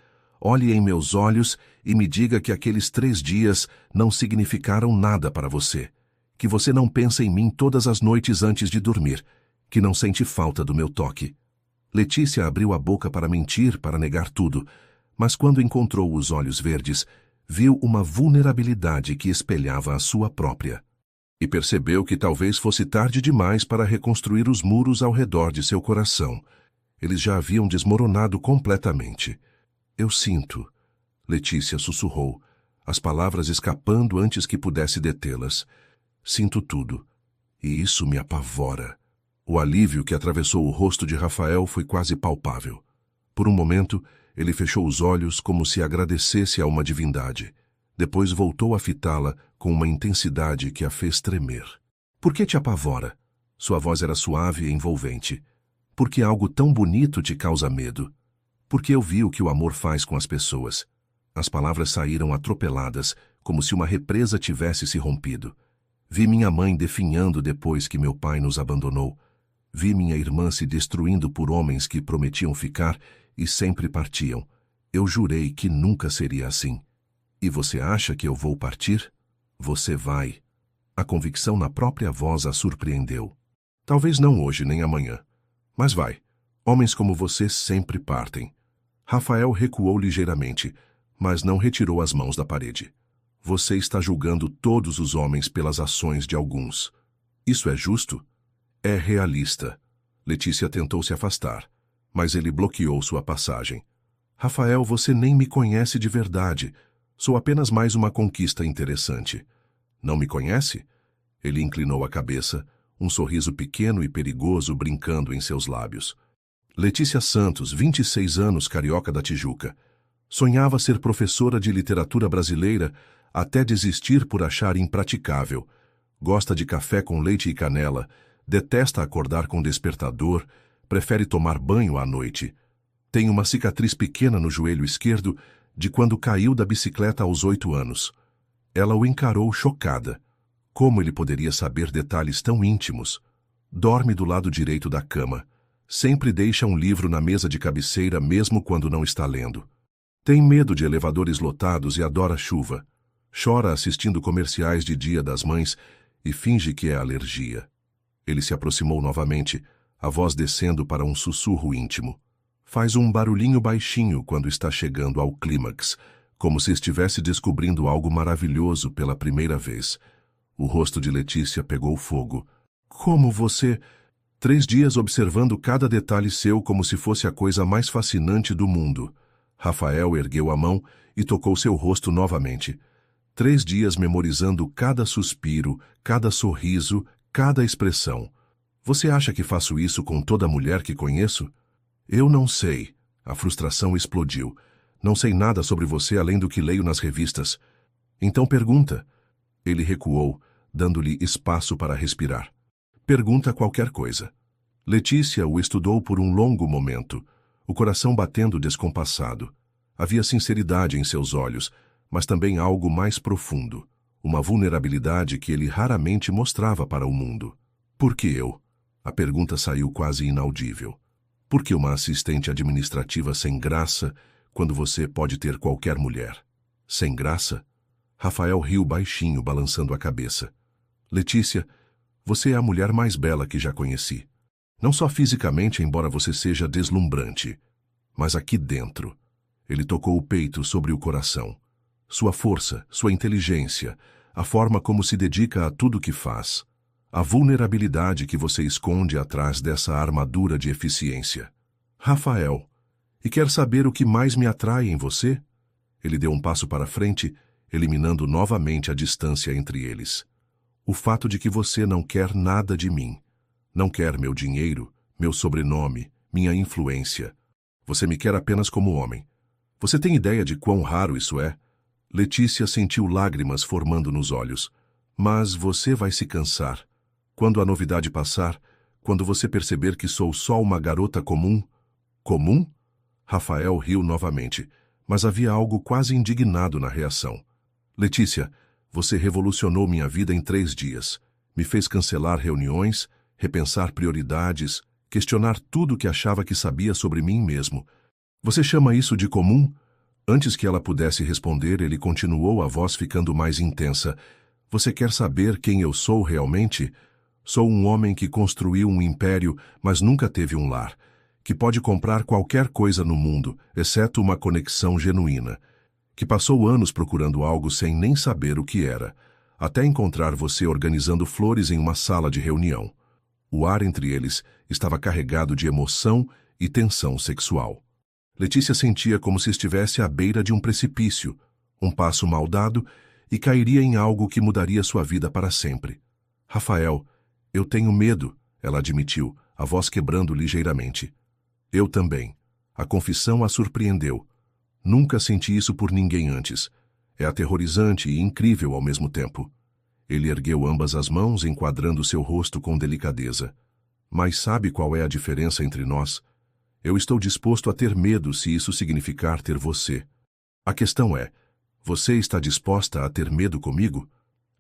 Speaker 1: Olhe em meus olhos e me diga que aqueles 3 dias não significaram nada para você. Que você não pensa em mim todas as noites antes de dormir. Que não sente falta do meu toque. Letícia abriu a boca para mentir, para negar tudo, mas quando encontrou os olhos verdes, viu uma vulnerabilidade que espelhava a sua própria. E percebeu que talvez fosse tarde demais para reconstruir os muros ao redor de seu coração. Eles já haviam desmoronado completamente. Eu sinto, Letícia sussurrou, as palavras escapando antes que pudesse detê-las. Sinto tudo, e isso me apavora. O alívio que atravessou o rosto de Rafael foi quase palpável. Por um momento, ele fechou os olhos como se agradecesse a uma divindade. Depois voltou a fitá-la com uma intensidade que a fez tremer. Por que te apavora? Sua voz era suave e envolvente. Por que algo tão bonito te causa medo? Porque eu vi o que o amor faz com as pessoas. As palavras saíram atropeladas, como se uma represa tivesse se rompido. Vi minha mãe definhando depois que meu pai nos abandonou. Vi minha irmã se destruindo por homens que prometiam ficar e sempre partiam. Eu jurei que nunca seria assim. E você acha que eu vou partir? Você vai. A convicção na própria voz a surpreendeu. Talvez não hoje nem amanhã. Mas vai. Homens como você sempre partem. Rafael recuou ligeiramente, mas não retirou as mãos da parede. Você está julgando todos os homens pelas ações de alguns. Isso é justo? É realista. Letícia tentou se afastar, mas ele bloqueou sua passagem. Rafael, você nem me conhece de verdade. Sou apenas mais uma conquista interessante. Não me conhece? Ele inclinou a cabeça, um sorriso pequeno e perigoso brincando em seus lábios. Letícia Santos, 26 anos, carioca da Tijuca. Sonhava ser professora de literatura brasileira até desistir por achar impraticável. Gosta de café com leite e canela, detesta acordar com despertador, prefere tomar banho à noite. Tem uma cicatriz pequena no joelho esquerdo de quando caiu da bicicleta aos 8 anos. Ela o encarou chocada. Como ele poderia saber detalhes tão íntimos? Dorme do lado direito da cama. Sempre deixa um livro na mesa de cabeceira mesmo quando não está lendo. Tem medo de elevadores lotados e adora chuva. Chora assistindo comerciais de Dia das Mães e finge que é alergia. Ele se aproximou novamente, a voz descendo para um sussurro íntimo. Faz um barulhinho baixinho quando está chegando ao clímax, como se estivesse descobrindo algo maravilhoso pela primeira vez. O rosto de Letícia pegou fogo. Como você... 3 dias observando cada detalhe seu como se fosse a coisa mais fascinante do mundo. Rafael ergueu a mão e tocou seu rosto novamente. 3 dias memorizando cada suspiro, cada sorriso, cada expressão. Você acha que faço isso com toda mulher que conheço? Eu não sei. A frustração explodiu. Não sei nada sobre você além do que leio nas revistas. Então pergunta. Ele recuou, dando-lhe espaço para respirar. Pergunta qualquer coisa. Letícia o estudou por um longo momento, o coração batendo descompassado. Havia sinceridade em seus olhos, mas também algo mais profundo, uma vulnerabilidade que ele raramente mostrava para o mundo. Por que eu? A pergunta saiu quase inaudível. Por que uma assistente administrativa sem graça quando você pode ter qualquer mulher? Sem graça? Rafael riu baixinho, balançando a cabeça. Letícia, você é a mulher mais bela que já conheci. Não só fisicamente, embora você seja deslumbrante, mas aqui dentro. Ele tocou o peito sobre o coração. Sua força, sua inteligência, a forma como se dedica a tudo que faz. A vulnerabilidade que você esconde atrás dessa armadura de eficiência. Rafael, e quer saber o que mais me atrai em você? Ele deu um passo para frente, eliminando novamente a distância entre eles. O fato de que você não quer nada de mim. Não quer meu dinheiro, meu sobrenome, minha influência. Você me quer apenas como homem. Você tem ideia de quão raro isso é? Letícia sentiu lágrimas formando nos olhos. Mas você vai se cansar. Quando a novidade passar, quando você perceber que sou só uma garota comum... Comum? Rafael riu novamente, mas havia algo quase indignado na reação. Letícia, você revolucionou minha vida em 3 dias. Me fez cancelar reuniões, repensar prioridades, questionar tudo o que achava que sabia sobre mim mesmo. Você chama isso de comum? Antes que ela pudesse responder, ele continuou, a voz ficando mais intensa. Você quer saber quem eu sou realmente? Sou um homem que construiu um império, mas nunca teve um lar. Que pode comprar qualquer coisa no mundo, exceto uma conexão genuína. Que passou anos procurando algo sem nem saber o que era, até encontrar você organizando flores em uma sala de reunião. O ar entre eles estava carregado de emoção e tensão sexual. Letícia sentia como se estivesse à beira de um precipício, um passo mal dado, e cairia em algo que mudaria sua vida para sempre. Rafael, eu tenho medo, ela admitiu, a voz quebrando ligeiramente. Eu também. A confissão a surpreendeu. Nunca senti isso por ninguém antes. É aterrorizante e incrível ao mesmo tempo. Ele ergueu ambas as mãos, enquadrando seu rosto com delicadeza. Mas sabe qual é a diferença entre nós? Eu estou disposto a ter medo se isso significar ter você. A questão é, você está disposta a ter medo comigo?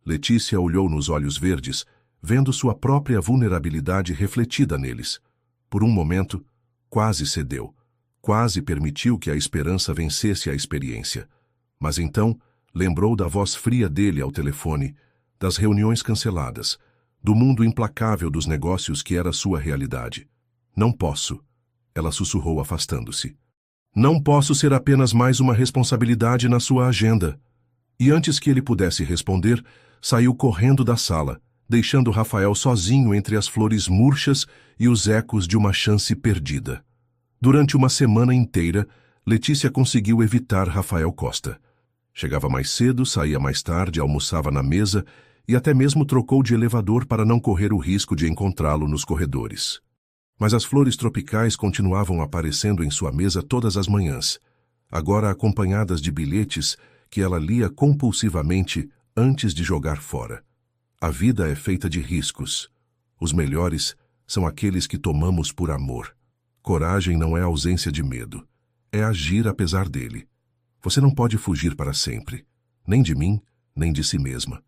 Speaker 1: Letícia olhou nos olhos verdes, vendo sua própria vulnerabilidade refletida neles. Por um momento, quase cedeu. Quase permitiu que a esperança vencesse a experiência. Mas então, lembrou da voz fria dele ao telefone, das reuniões canceladas, do mundo implacável dos negócios que era sua realidade. Não posso. Ela sussurrou, afastando-se. Não posso ser apenas mais uma responsabilidade na sua agenda. E antes que ele pudesse responder, saiu correndo da sala, deixando Rafael sozinho entre as flores murchas e os ecos de uma chance perdida. Durante uma semana inteira, Letícia conseguiu evitar Rafael Costa. Chegava mais cedo, saía mais tarde, almoçava na mesa e até mesmo trocou de elevador para não correr o risco de encontrá-lo nos corredores. Mas as flores tropicais continuavam aparecendo em sua mesa todas as manhãs, agora acompanhadas de bilhetes que ela lia compulsivamente antes de jogar fora. A vida é feita de riscos. Os melhores são aqueles que tomamos por amor. Coragem não é ausência de medo. É agir apesar dele. Você não pode fugir para sempre. Nem de mim, nem de si mesma.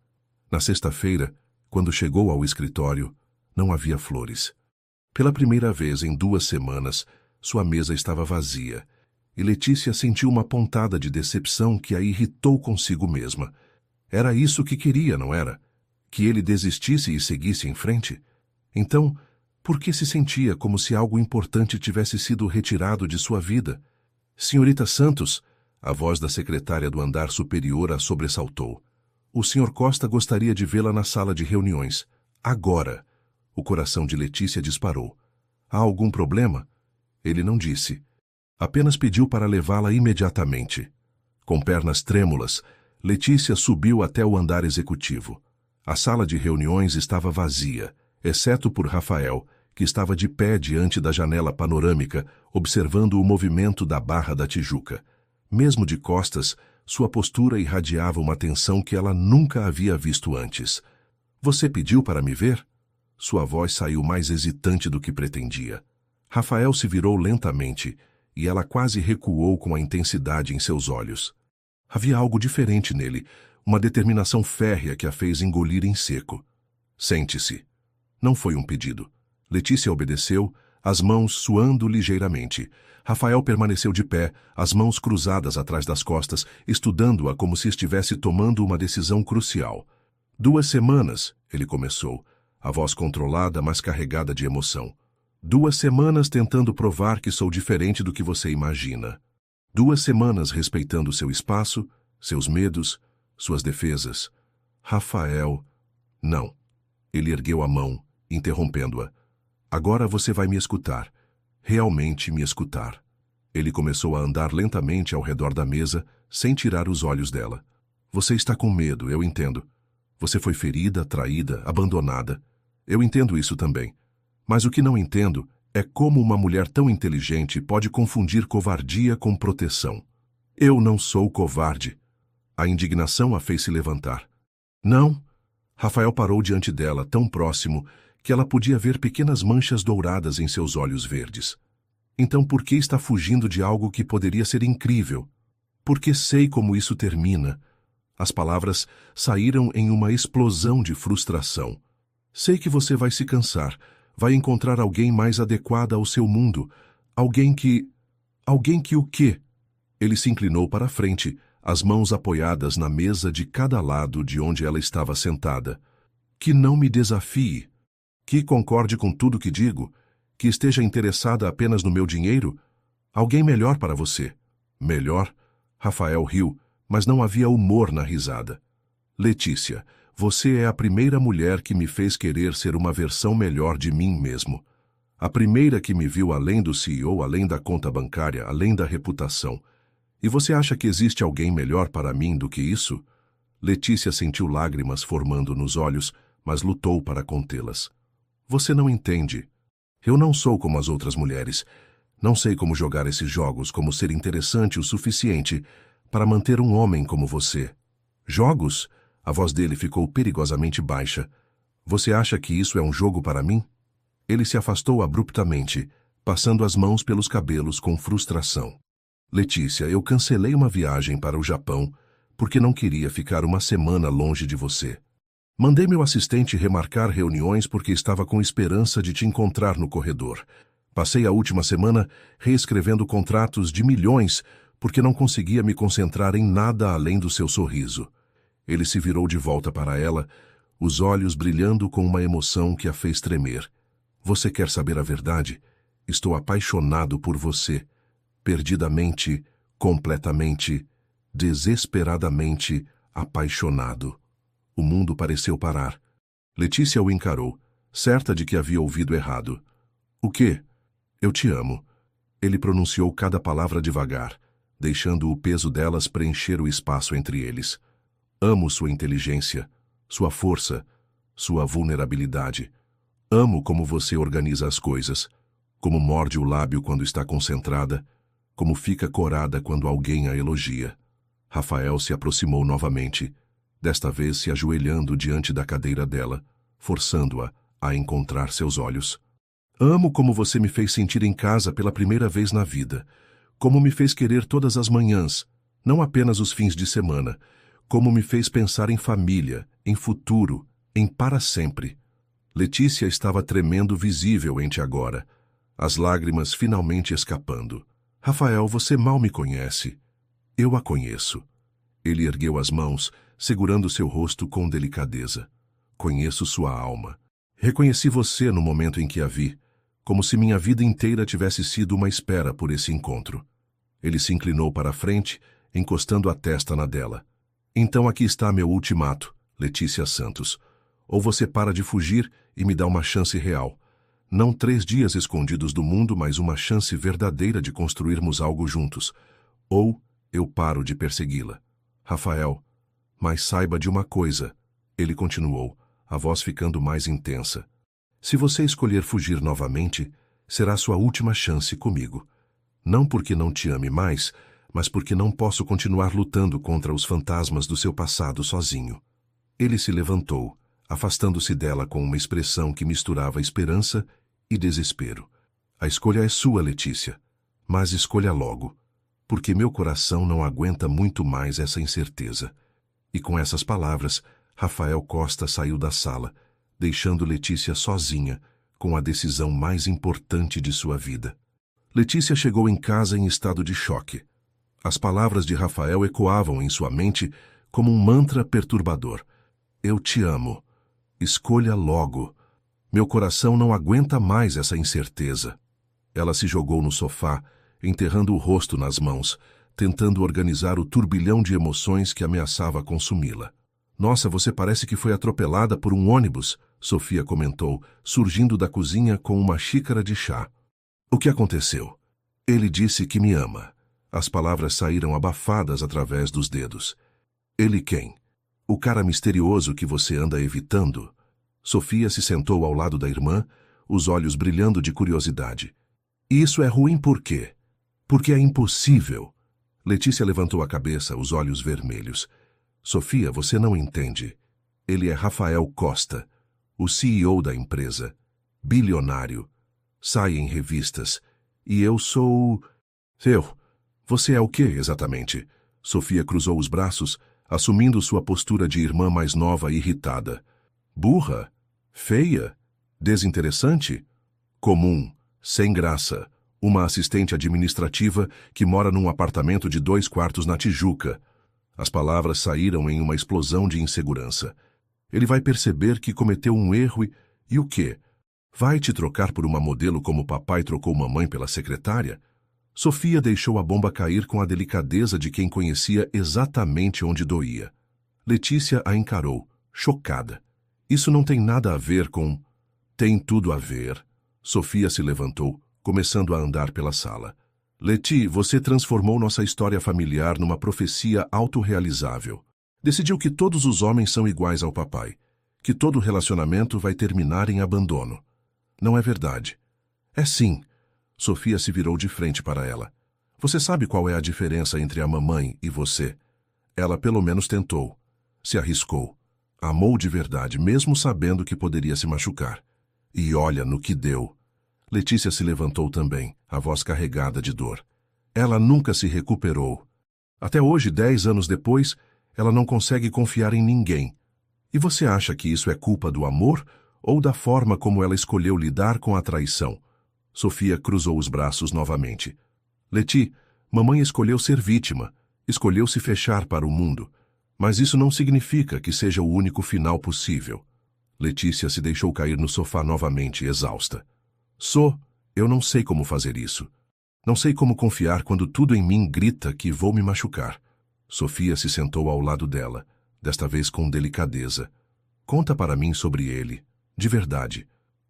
Speaker 1: Na sexta-feira, quando chegou ao escritório, não havia flores. Pela primeira vez em 2 semanas, sua mesa estava vazia, e Letícia sentiu uma pontada de decepção que a irritou consigo mesma. Era isso que queria, não era? Que ele desistisse e seguisse em frente? Então, por que se sentia como se algo importante tivesse sido retirado de sua vida? Senhorita Santos, a voz da secretária do andar superior a sobressaltou. O Sr. Costa gostaria de vê-la na sala de reuniões. Agora. O coração de Letícia disparou. Há algum problema? Ele não disse. Apenas pediu para levá-la imediatamente. Com pernas trêmulas, Letícia subiu até o andar executivo. A sala de reuniões estava vazia, exceto por Rafael, que estava de pé diante da janela panorâmica, observando o movimento da Barra da Tijuca. Mesmo de costas, sua postura irradiava uma tensão que ela nunca havia visto antes. Você pediu para me ver? Sua voz saiu mais hesitante do que pretendia. Rafael se virou lentamente, e ela quase recuou com a intensidade em seus olhos. Havia algo diferente nele, Uma determinação férrea que a fez engolir em seco. Sente-se. Não foi um pedido. Letícia obedeceu, as mãos suando ligeiramente. Rafael permaneceu de pé, as mãos cruzadas atrás das costas, estudando-a como se estivesse tomando uma decisão crucial. 2 semanas, ele começou, a voz controlada, mas carregada de emoção. 2 semanas tentando provar que sou diferente do que você imagina. 2 semanas respeitando seu espaço, seus medos, suas defesas. Rafael... Não. Ele ergueu a mão, interrompendo-a. Agora você vai me escutar. Realmente me escutar. Ele começou a andar lentamente ao redor da mesa, sem tirar os olhos dela. Você está com medo, eu entendo. Você foi ferida, traída, abandonada. Eu entendo isso também. Mas o que não entendo é como uma mulher tão inteligente pode confundir covardia com proteção. Eu não sou covarde. A indignação a fez se levantar. Não. Rafael parou diante dela, tão próximo, que ela podia ver pequenas manchas douradas em seus olhos verdes. Então por que está fugindo de algo que poderia ser incrível? Porque sei como isso termina. As palavras saíram em uma explosão de frustração. Sei que você vai se cansar, vai encontrar alguém mais adequada ao seu mundo. Alguém que o quê? Ele se inclinou para a frente, as mãos apoiadas na mesa de cada lado de onde ela estava sentada. Que não me desafie. Que concorde com tudo que digo. Que esteja interessada apenas no meu dinheiro. Alguém melhor para você. Melhor? Rafael riu, mas não havia humor na risada. Letícia, você é a primeira mulher que me fez querer ser uma versão melhor de mim mesmo. A primeira que me viu além do CEO, além da conta bancária, além da reputação. E você acha que existe alguém melhor para mim do que isso? Letícia sentiu lágrimas formando nos olhos, mas lutou para contê-las. Você não entende. Eu não sou como as outras mulheres. Não sei como jogar esses jogos, como ser interessante o suficiente para manter um homem como você. Jogos? A voz dele ficou perigosamente baixa. Você acha que isso é um jogo para mim? Ele se afastou abruptamente, passando as mãos pelos cabelos com frustração. Letícia, eu cancelei uma viagem para o Japão porque não queria ficar uma semana longe de você. Mandei meu assistente remarcar reuniões porque estava com esperança de te encontrar no corredor. Passei a última semana reescrevendo contratos de milhões porque não conseguia me concentrar em nada além do seu sorriso. Ele se virou de volta para ela, os olhos brilhando com uma emoção que a fez tremer. Você quer saber a verdade? Estou apaixonado por você. Perdidamente, completamente, desesperadamente apaixonado. O mundo pareceu parar. Letícia o encarou, certa de que havia ouvido errado. O quê? Eu te amo. Ele pronunciou cada palavra devagar, deixando o peso delas preencher o espaço entre eles. Amo sua inteligência, sua força, sua vulnerabilidade. Amo como você organiza as coisas, como morde o lábio quando está concentrada, como fica corada quando alguém a elogia. Rafael se aproximou novamente, desta vez se ajoelhando diante da cadeira dela, forçando-a a encontrar seus olhos. Amo como você me fez sentir em casa pela primeira vez na vida, como me fez querer todas as manhãs, não apenas os fins de semana, como me fez pensar em família, em futuro, em para sempre. Letícia estava tremendo visivelmente agora, as lágrimas finalmente escapando. Rafael, você mal me conhece. Eu a conheço. Ele ergueu as mãos, segurando seu rosto com delicadeza. Conheço sua alma. Reconheci você no momento em que a vi, como se minha vida inteira tivesse sido uma espera por esse encontro. Ele se inclinou para a frente, encostando a testa na dela. Então aqui está meu ultimato, Letícia Santos. Ou você para de fugir e me dá uma chance real. Não 3 dias escondidos do mundo, mas uma chance verdadeira de construirmos algo juntos. Ou eu paro de persegui-la. Rafael, mas saiba de uma coisa, ele continuou, a voz ficando mais intensa. Se você escolher fugir novamente, será sua última chance comigo. Não porque não te ame mais, mas porque não posso continuar lutando contra os fantasmas do seu passado sozinho. Ele se levantou, afastando-se dela com uma expressão que misturava esperança e desespero. A escolha é sua, Letícia, mas escolha logo, porque meu coração não aguenta muito mais essa incerteza. E com essas palavras, Rafael Costa saiu da sala, deixando Letícia sozinha, com a decisão mais importante de sua vida. Letícia chegou em casa em estado de choque. As palavras de Rafael ecoavam em sua mente como um mantra perturbador. Eu te amo. Escolha logo. Meu coração não aguenta mais essa incerteza. Ela se jogou no sofá, enterrando o rosto nas mãos, tentando organizar o turbilhão de emoções que ameaçava consumi-la. Nossa, você parece que foi atropelada por um ônibus, Sofia comentou, surgindo da cozinha com uma xícara de chá. O que aconteceu? Ele disse que me ama. As palavras saíram abafadas através dos dedos. Ele quem? O cara misterioso que você anda evitando? Sofia se sentou ao lado da irmã, os olhos brilhando de curiosidade. E isso é ruim por quê? Porque é impossível. Letícia levantou a cabeça, os olhos vermelhos. Sofia, você não entende. Ele é Rafael Costa, o CEO da empresa. Bilionário. Sai em revistas. E eu sou... Você é o quê, exatamente? Sofia cruzou os braços, assumindo sua postura de irmã mais nova e irritada. Burra? Feia? Desinteressante? Comum? Sem graça? Uma assistente administrativa que mora num apartamento de 2 quartos na Tijuca. As palavras saíram em uma explosão de insegurança. Ele vai perceber que cometeu um erro e o quê? Vai te trocar por uma modelo como o papai trocou mamãe pela secretária? Sofia deixou a bomba cair com a delicadeza de quem conhecia exatamente onde doía. Letícia a encarou, chocada. Isso não tem nada a ver com... Tem tudo a ver. Sofia se levantou, começando a andar pela sala. Leti, você transformou nossa história familiar numa profecia autorrealizável. Decidiu que todos os homens são iguais ao papai, que todo relacionamento vai terminar em abandono. Não é verdade. É sim. Sofia se virou de frente para ela. Você sabe qual é a diferença entre a mamãe e você? Ela pelo menos tentou. Se arriscou. Amou de verdade, mesmo sabendo que poderia se machucar. E olha no que deu. Letícia se levantou também, a voz carregada de dor. Ela nunca se recuperou. Até hoje, 10 anos depois, ela não consegue confiar em ninguém. E você acha que isso é culpa do amor ou da forma como ela escolheu lidar com a traição? Sofia cruzou os braços novamente. Leti, mamãe escolheu ser vítima, escolheu se fechar para o mundo. Mas isso não significa que seja o único final possível. Letícia se deixou cair no sofá novamente, exausta. Eu não sei como fazer isso. Não sei como confiar quando tudo em mim grita que vou me machucar. Sofia se sentou ao lado dela, desta vez com delicadeza. Conta para mim sobre ele, de verdade.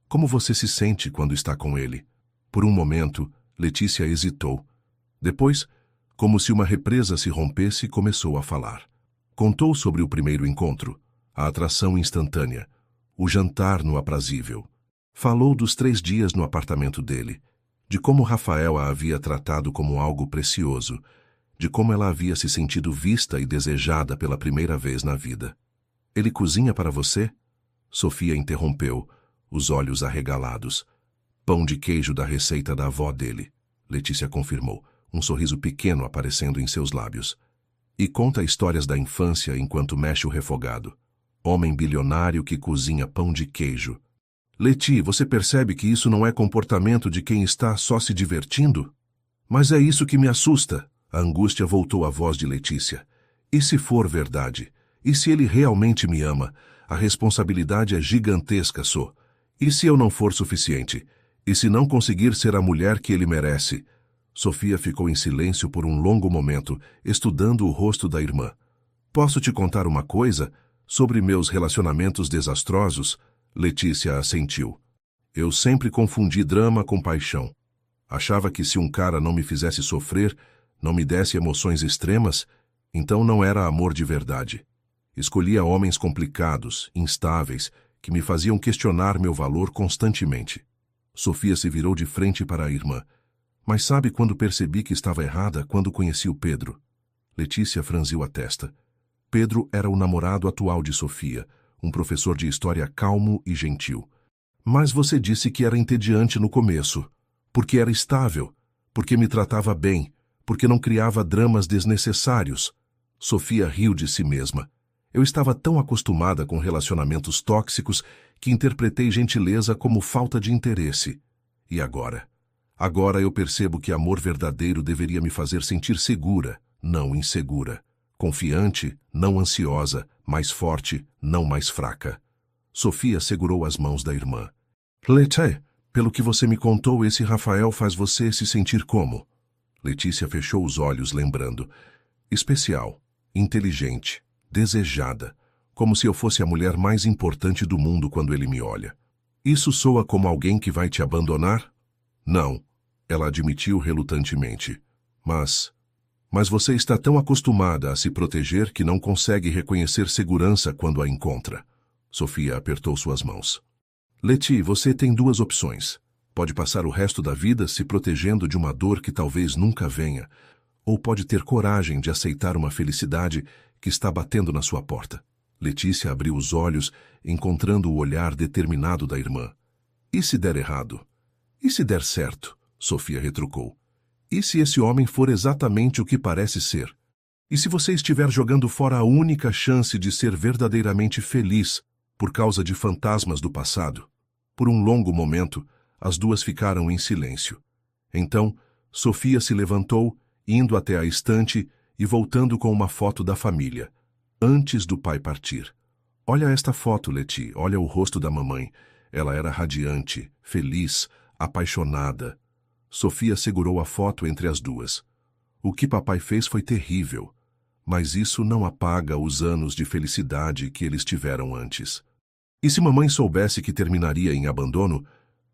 Speaker 1: Como você se sente quando está com ele? Por um momento, Letícia hesitou. Depois, como se uma represa se rompesse, começou a falar. Contou sobre o primeiro encontro, a atração instantânea, o jantar no aprazível. Falou dos 3 dias no apartamento dele, de como Rafael a havia tratado como algo precioso, de como ela havia se sentido vista e desejada pela primeira vez na vida. Ele cozinha para você? Sofia interrompeu, os olhos arregalados. Pão de queijo da receita da avó dele. Letícia confirmou, um sorriso pequeno aparecendo em seus lábios. E conta histórias da infância enquanto mexe o refogado. Homem bilionário que cozinha pão de queijo. Leti, você percebe que isso não é comportamento de quem está só se divertindo? Mas é isso que me assusta. A angústia voltou à voz de Letícia. E se for verdade? E se ele realmente me ama? A responsabilidade é gigantesca, Sô. E se eu não for suficiente? E se não conseguir ser a mulher que ele merece? Sofia ficou em silêncio por um longo momento, estudando o rosto da irmã. Posso te contar uma coisa? Sobre meus relacionamentos desastrosos? Letícia assentiu. Eu sempre confundi drama com paixão. Achava que se um cara não me fizesse sofrer, não me desse emoções extremas, então não era amor de verdade. Escolhia homens complicados, instáveis, que me faziam questionar meu valor constantemente. Sofia se virou de frente para a irmã. Mas sabe quando percebi que estava errada quando conheci o Pedro? Letícia franziu a testa. Pedro era o namorado atual de Sofia, um professor de história calmo e gentil. Mas você disse que era entediante no começo, porque era estável, porque me tratava bem, porque não criava dramas desnecessários. Sofia riu de si mesma. Eu estava tão acostumada com relacionamentos tóxicos que interpretei gentileza como falta de interesse. E agora? Agora eu percebo que amor verdadeiro deveria me fazer sentir segura, não insegura. Confiante, não ansiosa, mais forte, não mais fraca. Sofia segurou as mãos da irmã. Letícia, pelo que você me contou, esse Rafael faz você se sentir como? Letícia fechou os olhos, lembrando. Especial, inteligente, desejada, como se eu fosse a mulher mais importante do mundo quando ele me olha. Isso soa como alguém que vai te abandonar? Não, ela admitiu relutantemente. Mas você está tão acostumada a se proteger que não consegue reconhecer segurança quando a encontra. Sofia apertou suas mãos. Leti, você tem duas opções. Pode passar o resto da vida se protegendo de uma dor que talvez nunca venha, ou pode ter coragem de aceitar uma felicidade que está batendo na sua porta. Letícia abriu os olhos, encontrando o olhar determinado da irmã. E se der errado? E se der certo? Sofia retrucou. E se esse homem for exatamente o que parece ser? E se você estiver jogando fora a única chance de ser verdadeiramente feliz por causa de fantasmas do passado? Por um longo momento, as duas ficaram em silêncio. Então, Sofia se levantou, indo até a estante e voltando com uma foto da família, antes do pai partir. Olha esta foto, Leti, olha o rosto da mamãe. Ela era radiante, feliz, apaixonada. Sofia segurou a foto entre as duas. O que papai fez foi terrível, mas isso não apaga os anos de felicidade que eles tiveram antes. E se mamãe soubesse que terminaria em abandono,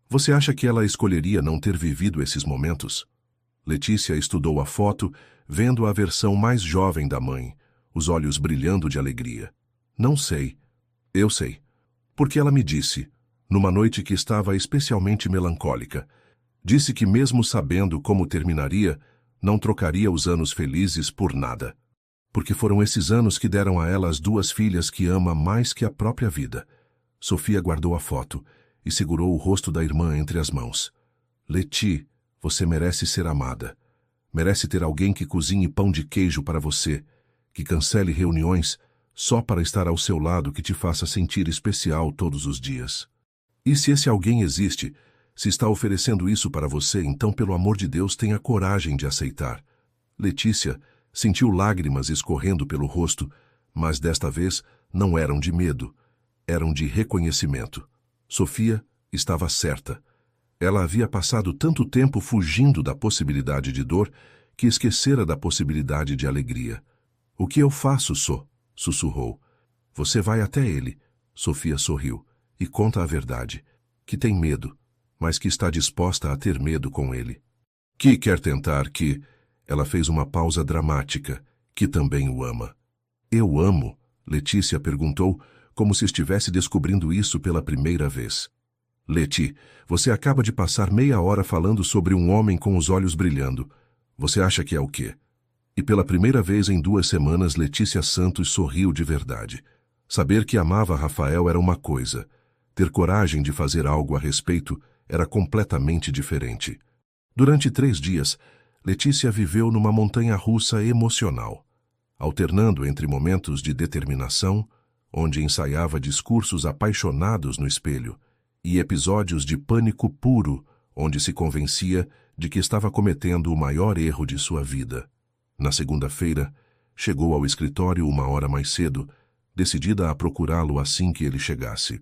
Speaker 1: você acha que ela escolheria não ter vivido esses momentos? Letícia estudou a foto, vendo a versão mais jovem da mãe, os olhos brilhando de alegria. Não sei. Eu sei. Porque ela me disse, numa noite que estava especialmente melancólica, disse que mesmo sabendo como terminaria, não trocaria os anos felizes por nada. Porque foram esses anos que deram a ela as duas filhas que ama mais que a própria vida. Sofia guardou a foto e segurou o rosto da irmã entre as mãos. Leti, você merece ser amada. Merece ter alguém que cozinhe pão de queijo para você, que cancele reuniões só para estar ao seu lado, que te faça sentir especial todos os dias. E se esse alguém existe, se está oferecendo isso para você, então, pelo amor de Deus, tenha coragem de aceitar. Letícia sentiu lágrimas escorrendo pelo rosto, mas desta vez não eram de medo, eram de reconhecimento. Sofia estava certa. Ela havia passado tanto tempo fugindo da possibilidade de dor que esquecera da possibilidade de alegria. O que eu faço, sussurrou. Você vai até ele. Sofia sorriu e conta a verdade, que tem medo, mas que está disposta a ter medo com ele. Que quer tentar que... Ela fez uma pausa dramática, que também o ama. Eu amo? Letícia perguntou, como se estivesse descobrindo isso pela primeira vez. Leti, você acaba de passar meia hora falando sobre um homem com os olhos brilhando. Você acha que é o quê? E pela primeira vez em 2 semanas, Letícia Santos sorriu de verdade. Saber que amava Rafael era uma coisa. Ter coragem de fazer algo a respeito era completamente diferente. Durante 3 dias, Letícia viveu numa montanha-russa emocional, alternando entre momentos de determinação, onde ensaiava discursos apaixonados no espelho, e episódios de pânico puro, onde se convencia de que estava cometendo o maior erro de sua vida. Na segunda-feira, chegou ao escritório 1 hora mais cedo, decidida a procurá-lo assim que ele chegasse.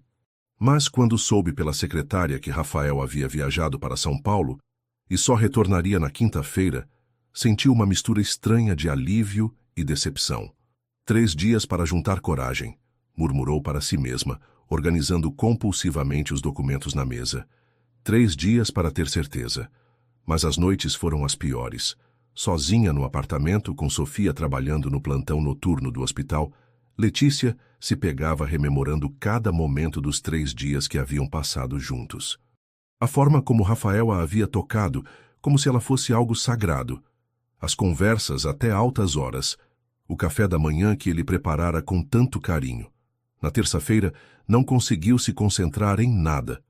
Speaker 1: Mas quando soube pela secretária que Rafael havia viajado para São Paulo e só retornaria na quinta-feira, sentiu uma mistura estranha de alívio e decepção. 3 dias para juntar coragem, murmurou para si mesma, organizando compulsivamente os documentos na mesa. 3 dias para ter certeza. Mas as noites foram as piores. Sozinha no apartamento, com Sofia trabalhando no plantão noturno do hospital, Letícia se pegava rememorando cada momento dos 3 dias que haviam passado juntos. A forma como Rafael a havia tocado, como se ela fosse algo sagrado. As conversas até altas horas. O café da manhã que ele preparara com tanto carinho. Na terça-feira, não conseguiu se concentrar em nada.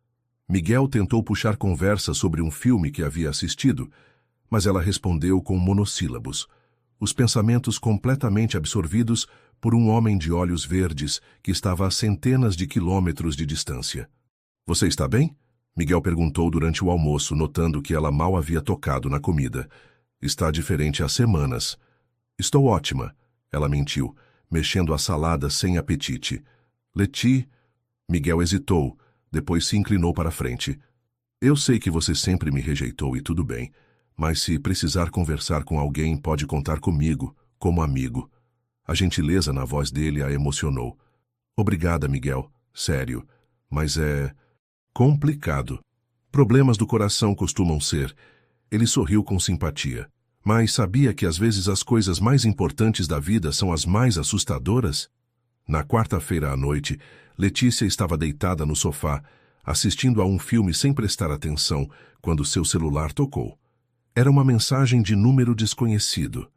Speaker 1: Miguel tentou puxar conversa sobre um filme que havia assistido, mas ela respondeu com monossílabos, os pensamentos completamente absorvidos por um homem de olhos verdes que estava a centenas de quilômetros de distância. Você está bem? Miguel perguntou durante o almoço, notando que ela mal havia tocado na comida. Está diferente há semanas. Estou ótima, ela mentiu, mexendo a salada sem apetite. Leti... Miguel hesitou, depois se inclinou para a frente. Eu sei que você sempre me rejeitou e tudo bem, mas se precisar conversar com alguém, pode contar comigo, como amigo. A gentileza na voz dele a emocionou. Obrigada, Miguel. Sério. Mas é... complicado. Problemas do coração costumam ser. Ele sorriu com simpatia. Mas sabia que às vezes as coisas mais importantes da vida são as mais assustadoras? Na quarta-feira à noite, Letícia estava deitada no sofá, assistindo a um filme sem prestar atenção, quando seu celular tocou. Era uma mensagem de número desconhecido.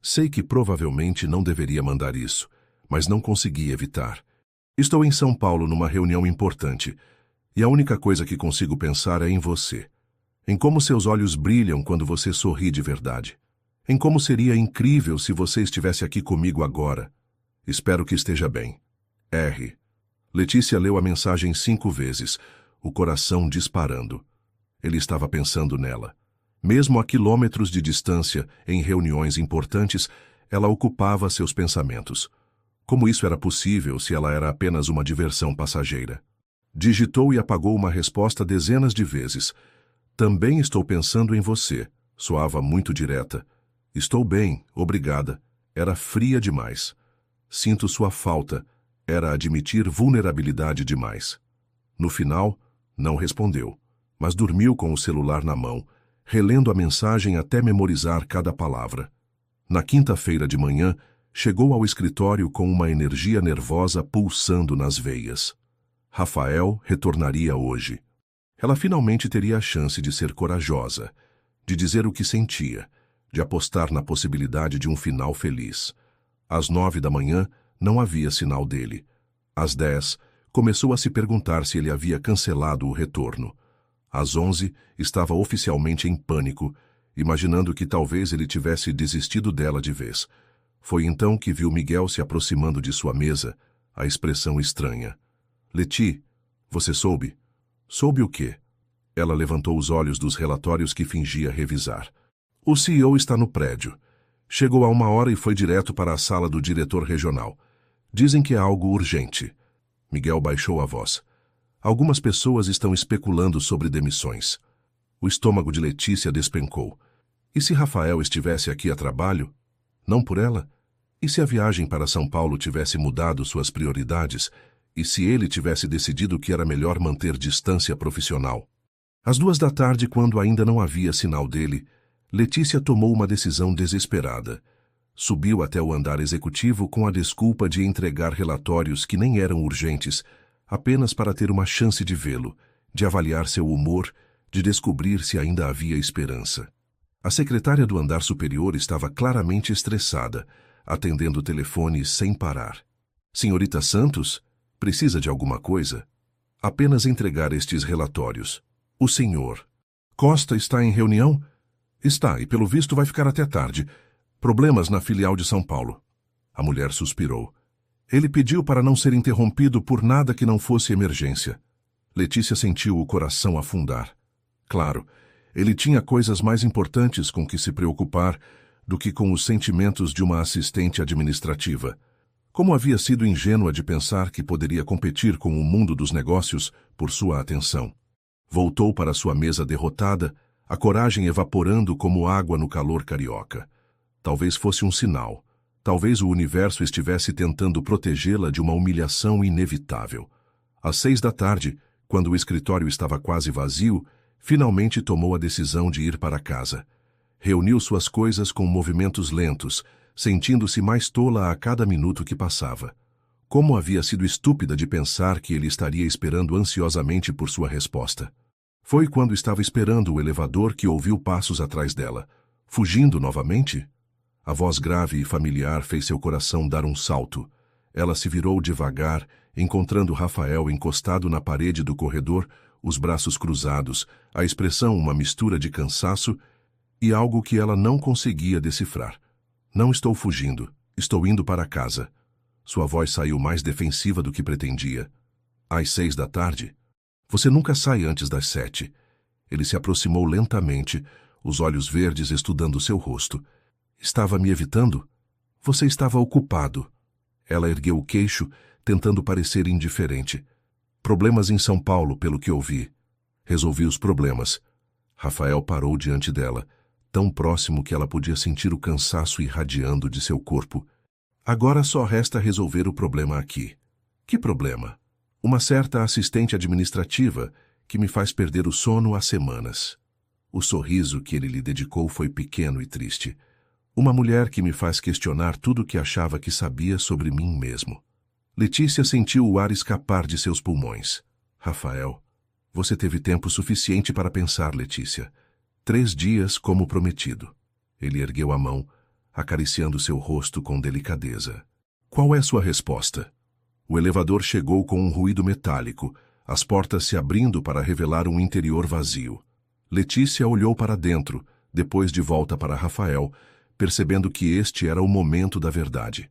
Speaker 1: Sei que provavelmente não deveria mandar isso, mas não consegui evitar. Estou em São Paulo numa reunião importante, e a única coisa que consigo pensar é em você. Em como seus olhos brilham quando você sorri de verdade. Em como seria incrível se você estivesse aqui comigo agora. Espero que esteja bem. R. Letícia leu a mensagem 5 vezes, o coração disparando. Ele estava pensando nela. Mesmo a quilômetros de distância, em reuniões importantes, ela ocupava seus pensamentos. Como isso era possível se ela era apenas uma diversão passageira? Digitou e apagou uma resposta dezenas de vezes. Também estou pensando em você. Soava muito direta. Estou bem, obrigada. Era fria demais. Sinto sua falta. Era admitir vulnerabilidade demais. No final, não respondeu, mas dormiu com o celular na mão, relendo a mensagem até memorizar cada palavra. Na quinta-feira de manhã, chegou ao escritório com uma energia nervosa pulsando nas veias. Rafael retornaria hoje. Ela finalmente teria a chance de ser corajosa, de dizer o que sentia, de apostar na possibilidade de um final feliz. Às 9 da manhã, não havia sinal dele. Às 10, começou a se perguntar se ele havia cancelado o retorno. Às 11, estava oficialmente em pânico, imaginando que talvez ele tivesse desistido dela de vez. Foi então que viu Miguel se aproximando de sua mesa, a expressão estranha. Leti, você soube? Soube o quê? Ela levantou os olhos dos relatórios que fingia revisar. O CEO está no prédio. Chegou há 1 hora e foi direto para a sala do diretor regional. Dizem que é algo urgente. Miguel baixou a voz. Algumas pessoas estão especulando sobre demissões. O estômago de Letícia despencou. E se Rafael estivesse aqui a trabalho? Não por ela? E se a viagem para São Paulo tivesse mudado suas prioridades? E se ele tivesse decidido que era melhor manter distância profissional? Às 2 da tarde, quando ainda não havia sinal dele, Letícia tomou uma decisão desesperada. Subiu até o andar executivo com a desculpa de entregar relatórios que nem eram urgentes, apenas para ter uma chance de vê-lo, de avaliar seu humor, de descobrir se ainda havia esperança. A secretária do andar superior estava claramente estressada, atendendo o telefone sem parar. Senhorita Santos? Precisa de alguma coisa? Apenas entregar estes relatórios. O senhor. Costa está em reunião? Está, e pelo visto vai ficar até tarde. Problemas na filial de São Paulo. A mulher suspirou. Ele pediu para não ser interrompido por nada que não fosse emergência. Letícia sentiu o coração afundar. Claro, ele tinha coisas mais importantes com que se preocupar do que com os sentimentos de uma assistente administrativa. Como havia sido ingênua de pensar que poderia competir com o mundo dos negócios por sua atenção. Voltou para sua mesa derrotada, a coragem evaporando como água no calor carioca. Talvez fosse um sinal. Talvez o universo estivesse tentando protegê-la de uma humilhação inevitável. Às 6 da tarde, quando o escritório estava quase vazio, finalmente tomou a decisão de ir para casa. Reuniu suas coisas com movimentos lentos, sentindo-se mais tola a cada minuto que passava. Como havia sido estúpida de pensar que ele estaria esperando ansiosamente por sua resposta. Foi quando estava esperando o elevador que ouviu passos atrás dela. Fugindo novamente? A voz grave e familiar fez seu coração dar um salto. Ela se virou devagar, encontrando Rafael encostado na parede do corredor, os braços cruzados, a expressão uma mistura de cansaço e algo que ela não conseguia decifrar. Não estou fugindo, estou indo para casa. Sua voz saiu mais defensiva do que pretendia. Às 6 da tarde? Você nunca sai antes das 7. Ele se aproximou lentamente, os olhos verdes estudando seu rosto. Estava me evitando? Você estava ocupado. Ela ergueu o queixo, tentando parecer indiferente. Problemas em São Paulo, pelo que ouvi. Resolvi os problemas. Rafael parou diante dela, tão próximo que ela podia sentir o cansaço irradiando de seu corpo. Agora só resta resolver o problema aqui. Que problema? Uma certa assistente administrativa que me faz perder o sono há semanas. O sorriso que ele lhe dedicou foi pequeno e triste. Uma mulher que me faz questionar tudo o que achava que sabia sobre mim mesmo. Letícia sentiu o ar escapar de seus pulmões. Rafael, você teve tempo suficiente para pensar, Letícia. 3 dias como prometido. Ele ergueu a mão, acariciando seu rosto com delicadeza. Qual é sua resposta? O elevador chegou com um ruído metálico, as portas se abrindo para revelar um interior vazio. Letícia olhou para dentro, depois de volta para Rafael, percebendo que este era o momento da verdade.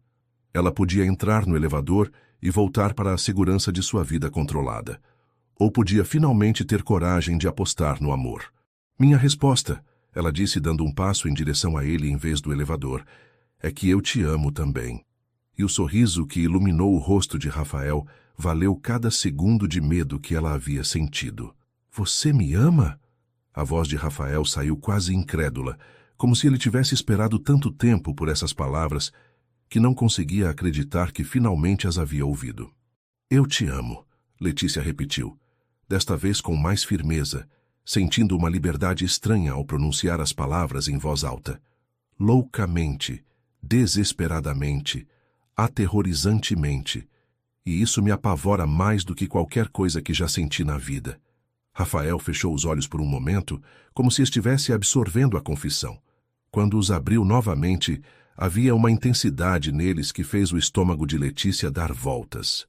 Speaker 1: Ela podia entrar no elevador e voltar para a segurança de sua vida controlada. Ou podia finalmente ter coragem de apostar no amor. Minha resposta, ela disse dando um passo em direção a ele em vez do elevador, é que eu te amo também. E o sorriso que iluminou o rosto de Rafael valeu cada segundo de medo que ela havia sentido. Você me ama? A voz de Rafael saiu quase incrédula, como se ele tivesse esperado tanto tempo por essas palavras que não conseguia acreditar que finalmente as havia ouvido. Eu te amo, Letícia repetiu, desta vez com mais firmeza, sentindo uma liberdade estranha ao pronunciar as palavras em voz alta. Loucamente, desesperadamente, aterrorizantemente, e isso me apavora mais do que qualquer coisa que já senti na vida. Rafael fechou os olhos por um momento, como se estivesse absorvendo a confissão. Quando os abriu novamente, havia uma intensidade neles que fez o estômago de Letícia dar voltas.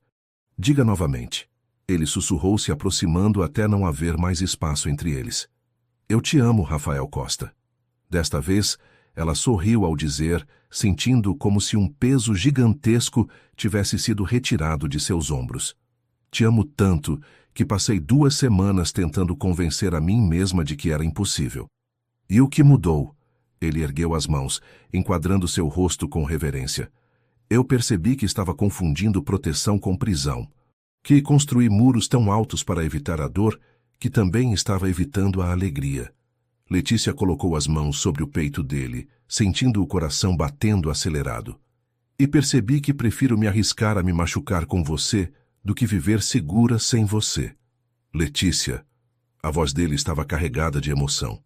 Speaker 1: Diga novamente. Ele sussurrou, se aproximando até não haver mais espaço entre eles. Eu te amo, Rafael Costa. Desta vez, ela sorriu ao dizer, sentindo como se um peso gigantesco tivesse sido retirado de seus ombros. Te amo tanto que passei 2 semanas tentando convencer a mim mesma de que era impossível. E o que mudou? Ele ergueu as mãos, enquadrando seu rosto com reverência. Eu percebi que estava confundindo proteção com prisão. Que construí muros tão altos para evitar a dor, que também estava evitando a alegria. Letícia colocou as mãos sobre o peito dele, sentindo o coração batendo acelerado. E percebi que prefiro me arriscar a me machucar com você do que viver segura sem você. Letícia. A voz dele estava carregada de emoção.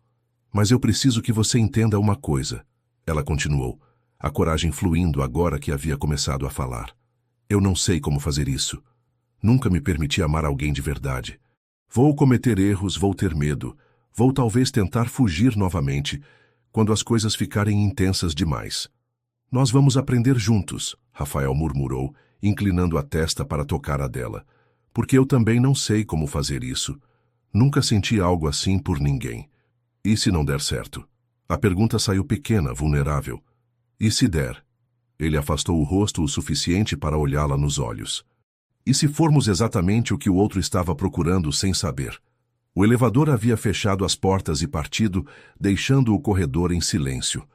Speaker 1: Mas eu preciso que você entenda uma coisa. Ela continuou, a coragem fluindo agora que havia começado a falar. Eu não sei como fazer isso. Nunca me permiti amar alguém de verdade. Vou cometer erros, vou ter medo. Vou talvez tentar fugir novamente, quando as coisas ficarem intensas demais. Nós vamos aprender juntos, Rafael murmurou, inclinando a testa para tocar a dela. Porque eu também não sei como fazer isso. Nunca senti algo assim por ninguém. E se não der certo? A pergunta saiu pequena, vulnerável. E se der? Ele afastou o rosto o suficiente para olhá-la nos olhos. E se formos exatamente o que o outro estava procurando sem saber? O elevador havia fechado as portas e partido, deixando o corredor em silêncio.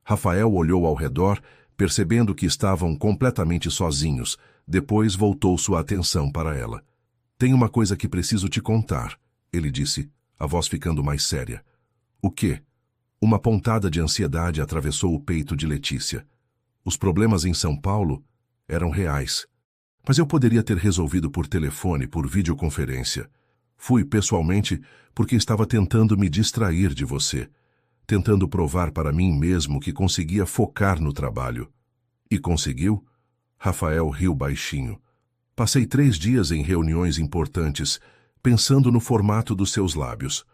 Speaker 1: Rafael olhou ao redor, percebendo que estavam completamente sozinhos. Depois voltou sua atenção para ela. Tem uma coisa que preciso te contar, ele disse, a voz ficando mais séria. O quê? Uma pontada de ansiedade atravessou o peito de Letícia. Os problemas em São Paulo eram reais. Mas eu poderia ter resolvido por telefone, por videoconferência. Fui pessoalmente porque estava tentando me distrair de você, tentando provar para mim mesmo que conseguia focar no trabalho. E conseguiu? Rafael riu baixinho. Passei 3 dias em reuniões importantes, pensando no formato dos seus lábios.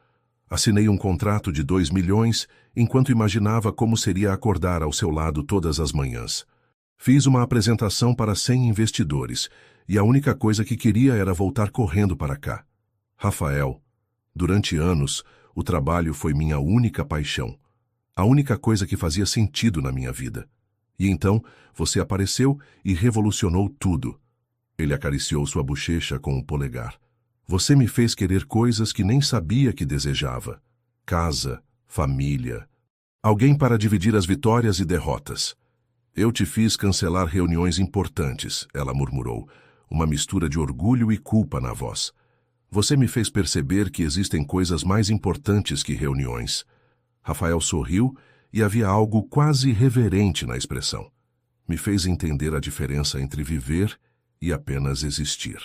Speaker 1: Assinei um contrato de 2 milhões, enquanto imaginava como seria acordar ao seu lado todas as manhãs. Fiz uma apresentação para 100 investidores, e a única coisa que queria era voltar correndo para cá. Rafael, durante anos, o trabalho foi minha única paixão. A única coisa que fazia sentido na minha vida. E então você apareceu e revolucionou tudo. Ele acariciou sua bochecha com o polegar. Você me fez querer coisas que nem sabia que desejava. Casa, família, alguém para dividir as vitórias e derrotas. Eu te fiz cancelar reuniões importantes, ela murmurou, uma mistura de orgulho e culpa na voz. Você me fez perceber que existem coisas mais importantes que reuniões. Rafael sorriu e havia algo quase reverente na expressão. Me fez entender a diferença entre viver e apenas existir.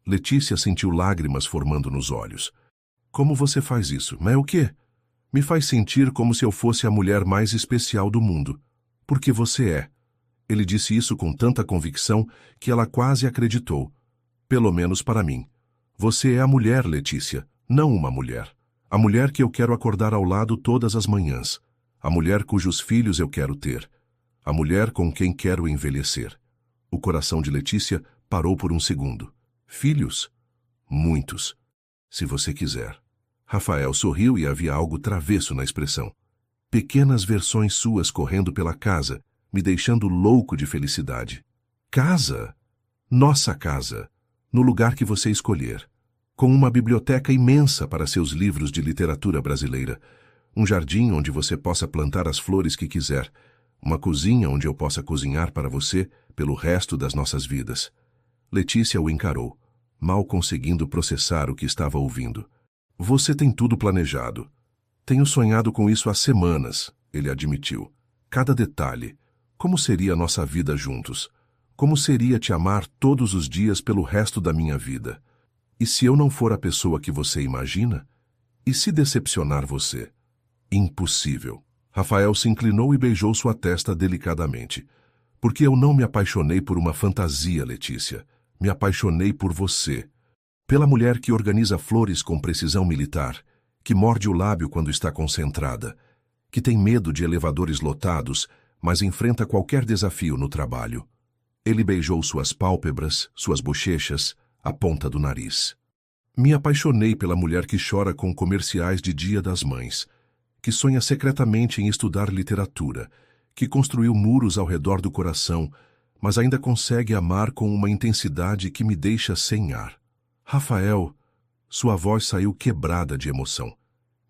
Speaker 1: Letícia sentiu lágrimas formando nos olhos. Como você faz isso? Mas o quê? Me faz sentir como se eu fosse a mulher mais especial do mundo. Porque você é. Ele disse isso com tanta convicção que ela quase acreditou. Pelo menos para mim. Você é a mulher, Letícia, não uma mulher. A mulher que eu quero acordar ao lado todas as manhãs. A mulher cujos filhos eu quero ter. A mulher com quem quero envelhecer. O coração de Letícia parou por um segundo. Filhos? Muitos. Se você quiser. Rafael sorriu e havia algo travesso na expressão. Pequenas versões suas correndo pela casa, me deixando louco de felicidade. Casa? Nossa casa. No lugar que você escolher. Com uma biblioteca imensa para seus livros de literatura brasileira. Um jardim onde você possa plantar as flores que quiser. Uma cozinha onde eu possa cozinhar para você pelo resto das nossas vidas. Letícia o encarou, mal conseguindo processar o que estava ouvindo. Você tem tudo planejado. Tenho sonhado com isso há semanas, ele admitiu. Cada detalhe. Como seria a nossa vida juntos? Como seria te amar todos os dias pelo resto da minha vida? E se eu não for a pessoa que você imagina? E se decepcionar você? Impossível. Rafael se inclinou e beijou sua testa delicadamente. Porque eu não me apaixonei por uma fantasia, Letícia. Me apaixonei por você. Pela mulher que organiza flores com precisão militar, que morde o lábio quando está concentrada, que tem medo de elevadores lotados, mas enfrenta qualquer desafio no trabalho. Ele beijou suas pálpebras, suas bochechas, a ponta do nariz. Me apaixonei pela mulher que chora com comerciais de Dia das Mães, que sonha secretamente em estudar literatura, que construiu muros ao redor do coração, mas ainda consegue amar com uma intensidade que me deixa sem ar. Rafael, sua voz saiu quebrada de emoção.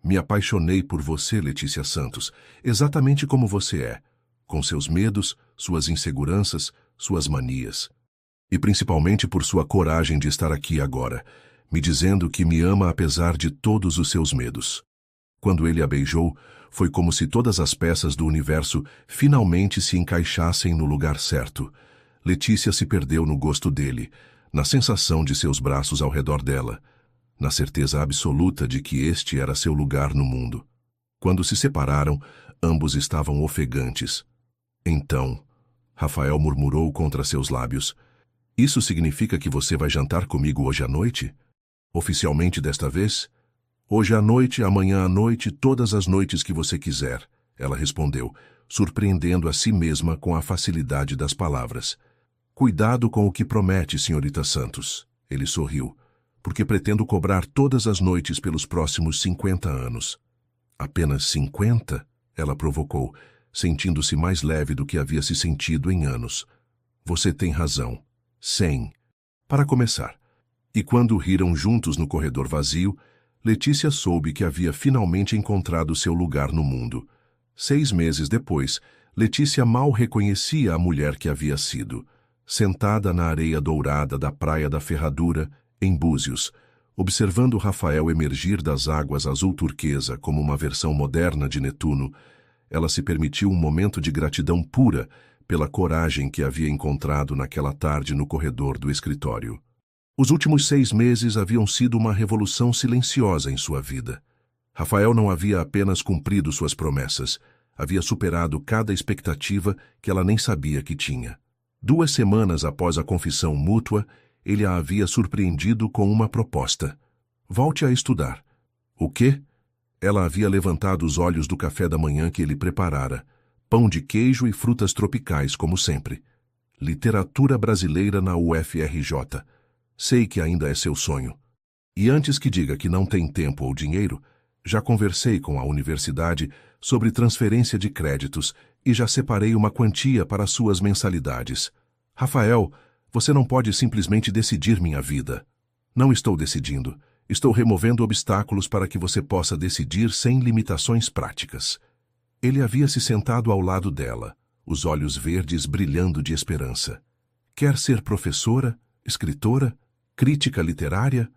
Speaker 1: Me apaixonei por você, Letícia Santos, exatamente como você é, com seus medos, suas inseguranças, suas manias. E principalmente por sua coragem de estar aqui agora, me dizendo que me ama apesar de todos os seus medos. Quando ele a beijou, foi como se todas as peças do universo finalmente se encaixassem no lugar certo. Letícia se perdeu no gosto dele, na sensação de seus braços ao redor dela, na certeza absoluta de que este era seu lugar no mundo. Quando se separaram, ambos estavam ofegantes. Então, Rafael murmurou contra seus lábios, isso significa que você vai jantar comigo hoje à noite? Oficialmente desta vez? Hoje à noite, amanhã à noite, todas as noites que você quiser, ela respondeu, surpreendendo a si mesma com a facilidade das palavras. Cuidado com o que promete, senhorita Santos. Ele sorriu, porque pretendo cobrar todas as noites pelos próximos 50 anos. Apenas 50? Ela provocou, sentindo-se mais leve do que havia se sentido em anos. Você tem razão. 100. Para começar. E quando riram juntos no corredor vazio, Letícia soube que havia finalmente encontrado seu lugar no mundo. 6 meses depois, Letícia mal reconhecia a mulher que havia sido. Sentada na areia dourada da Praia da Ferradura, em Búzios, observando Rafael emergir das águas azul turquesa como uma versão moderna de Netuno, ela se permitiu um momento de gratidão pura pela coragem que havia encontrado naquela tarde no corredor do escritório. Os últimos 6 meses haviam sido uma revolução silenciosa em sua vida. Rafael não havia apenas cumprido suas promessas, havia superado cada expectativa que ela nem sabia que tinha. 2 semanas após a confissão mútua, ele a havia surpreendido com uma proposta. Volte a estudar. O quê? Ela havia levantado os olhos do café da manhã que ele preparara. Pão de queijo e frutas tropicais, como sempre. Literatura brasileira na UFRJ. Sei que ainda é seu sonho. E antes que diga que não tem tempo ou dinheiro, já conversei com a universidade sobre transferência de créditos E já separei uma quantia para suas mensalidades. Rafael, você não pode simplesmente decidir minha vida. Não estou decidindo. Estou removendo obstáculos para que você possa decidir sem limitações práticas. Ele havia se sentado ao lado dela, os olhos verdes brilhando de esperança. Quer ser professora, escritora, crítica literária?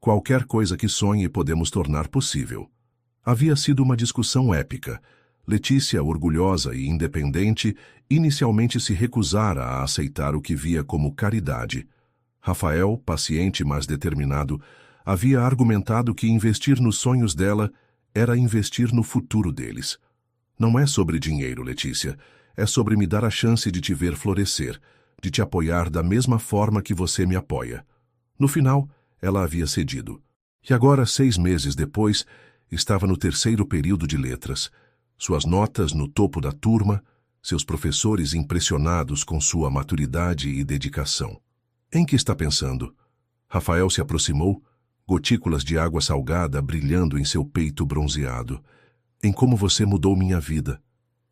Speaker 1: Qualquer coisa que sonhe podemos tornar possível. Havia sido uma discussão épica. Letícia, orgulhosa e independente, inicialmente se recusara a aceitar o que via como caridade. Rafael, paciente mas determinado, havia argumentado que investir nos sonhos dela era investir no futuro deles. Não é sobre dinheiro, Letícia. É sobre me dar a chance de te ver florescer, de te apoiar da mesma forma que você me apoia. No final, ela havia cedido. E agora, 6 meses depois, estava no 3º período de letras. Suas notas no topo da turma, seus professores impressionados com sua maturidade e dedicação. Em que está pensando? Rafael se aproximou, gotículas de água salgada brilhando em seu peito bronzeado. Em como você mudou minha vida.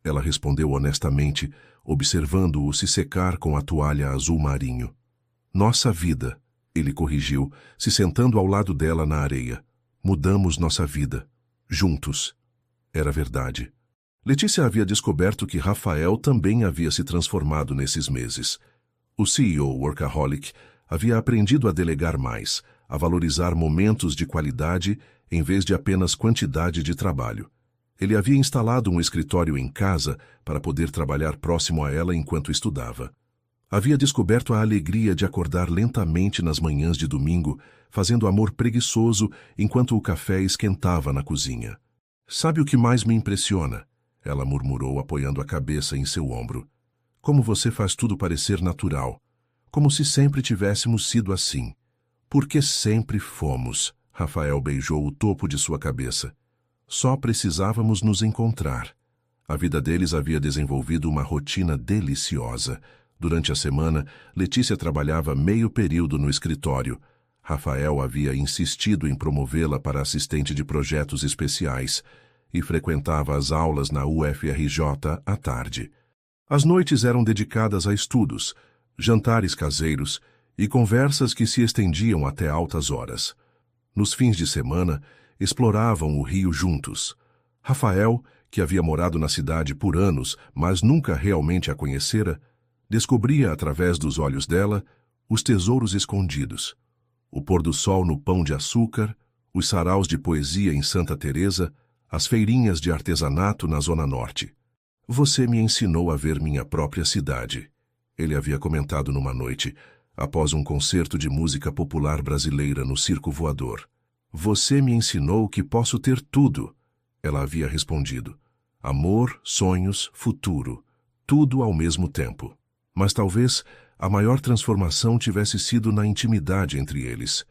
Speaker 1: Ela respondeu honestamente, observando-o se secar com a toalha azul marinho. Nossa vida, ele corrigiu, se sentando ao lado dela na areia. Mudamos nossa vida. Juntos. Era verdade. Letícia havia descoberto que Rafael também havia se transformado nesses meses. O CEO workaholic havia aprendido a delegar mais, a valorizar momentos de qualidade em vez de apenas quantidade de trabalho. Ele havia instalado um escritório em casa para poder trabalhar próximo a ela enquanto estudava. Havia descoberto a alegria de acordar lentamente nas manhãs de domingo, fazendo amor preguiçoso enquanto o café esquentava na cozinha. Sabe o que mais me impressiona? Ela murmurou, apoiando a cabeça em seu ombro. Como você faz tudo parecer natural. Como se sempre tivéssemos sido assim. Porque sempre fomos. Rafael beijou o topo de sua cabeça. Só precisávamos nos encontrar. A vida deles havia desenvolvido uma rotina deliciosa. Durante a semana, Letícia trabalhava meio período no escritório. Rafael havia insistido em promovê-la para assistente de projetos especiais e frequentava as aulas na UFRJ à tarde. As noites eram dedicadas a estudos, jantares caseiros e conversas que se estendiam até altas horas. Nos fins de semana, exploravam o rio juntos. Rafael, que havia morado na cidade por anos, mas nunca realmente a conhecera, descobria através dos olhos dela os tesouros escondidos. O pôr do sol no Pão de Açúcar, os saraus de poesia em Santa Teresa, as feirinhas de artesanato na Zona Norte. Você me ensinou a ver minha própria cidade, ele havia comentado numa noite, após um concerto de música popular brasileira no Circo Voador. Você me ensinou que posso ter tudo, ela havia respondido. Amor, sonhos, futuro, tudo ao mesmo tempo. Mas talvez a maior transformação tivesse sido na intimidade entre eles.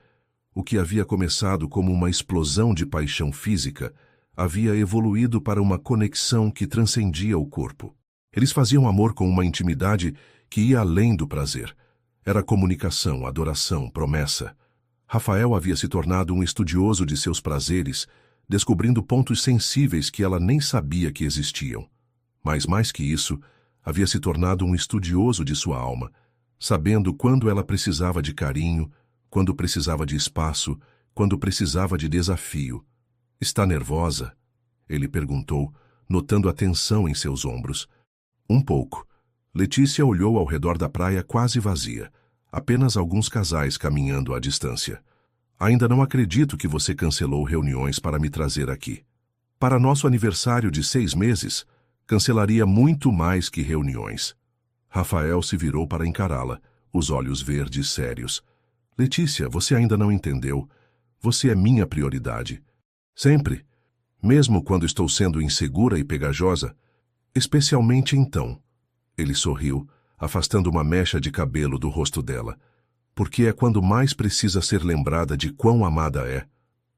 Speaker 1: O que havia começado como uma explosão de paixão física havia evoluído para uma conexão que transcendia o corpo. Eles faziam amor com uma intimidade que ia além do prazer. Era comunicação, adoração, promessa. Rafael havia se tornado um estudioso de seus prazeres, descobrindo pontos sensíveis que ela nem sabia que existiam. Mas mais que isso, havia se tornado um estudioso de sua alma, sabendo quando ela precisava de carinho, quando precisava de espaço, quando precisava de desafio. Está nervosa? Ele perguntou, notando a tensão em seus ombros. Um pouco. Letícia olhou ao redor da praia quase vazia. Apenas alguns casais caminhando à distância. Ainda não acredito que você cancelou reuniões para me trazer aqui. Para nosso aniversário de 6 meses, cancelaria muito mais que reuniões. Rafael se virou para encará-la, os olhos verdes sérios. Letícia, você ainda não entendeu. Você é minha prioridade. Sempre. Mesmo quando estou sendo insegura e pegajosa. Especialmente então. Ele sorriu, afastando uma mecha de cabelo do rosto dela. Porque é quando mais precisa ser lembrada de quão amada é.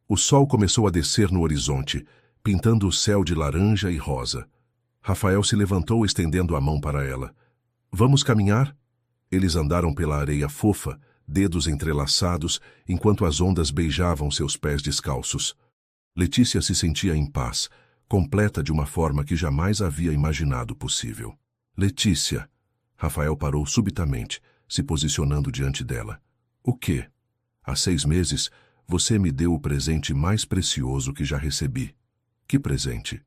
Speaker 1: O sol começou a descer no horizonte, pintando o céu de laranja e rosa. Rafael se levantou estendendo a mão para ela. Vamos caminhar? Eles andaram pela areia fofa, dedos entrelaçados, enquanto as ondas beijavam seus pés descalços. Letícia se sentia em paz, completa de uma forma que jamais havia imaginado possível. Letícia. Rafael parou subitamente, se posicionando diante dela. O quê? Há 6 meses, você me deu o presente mais precioso que já recebi. Que presente?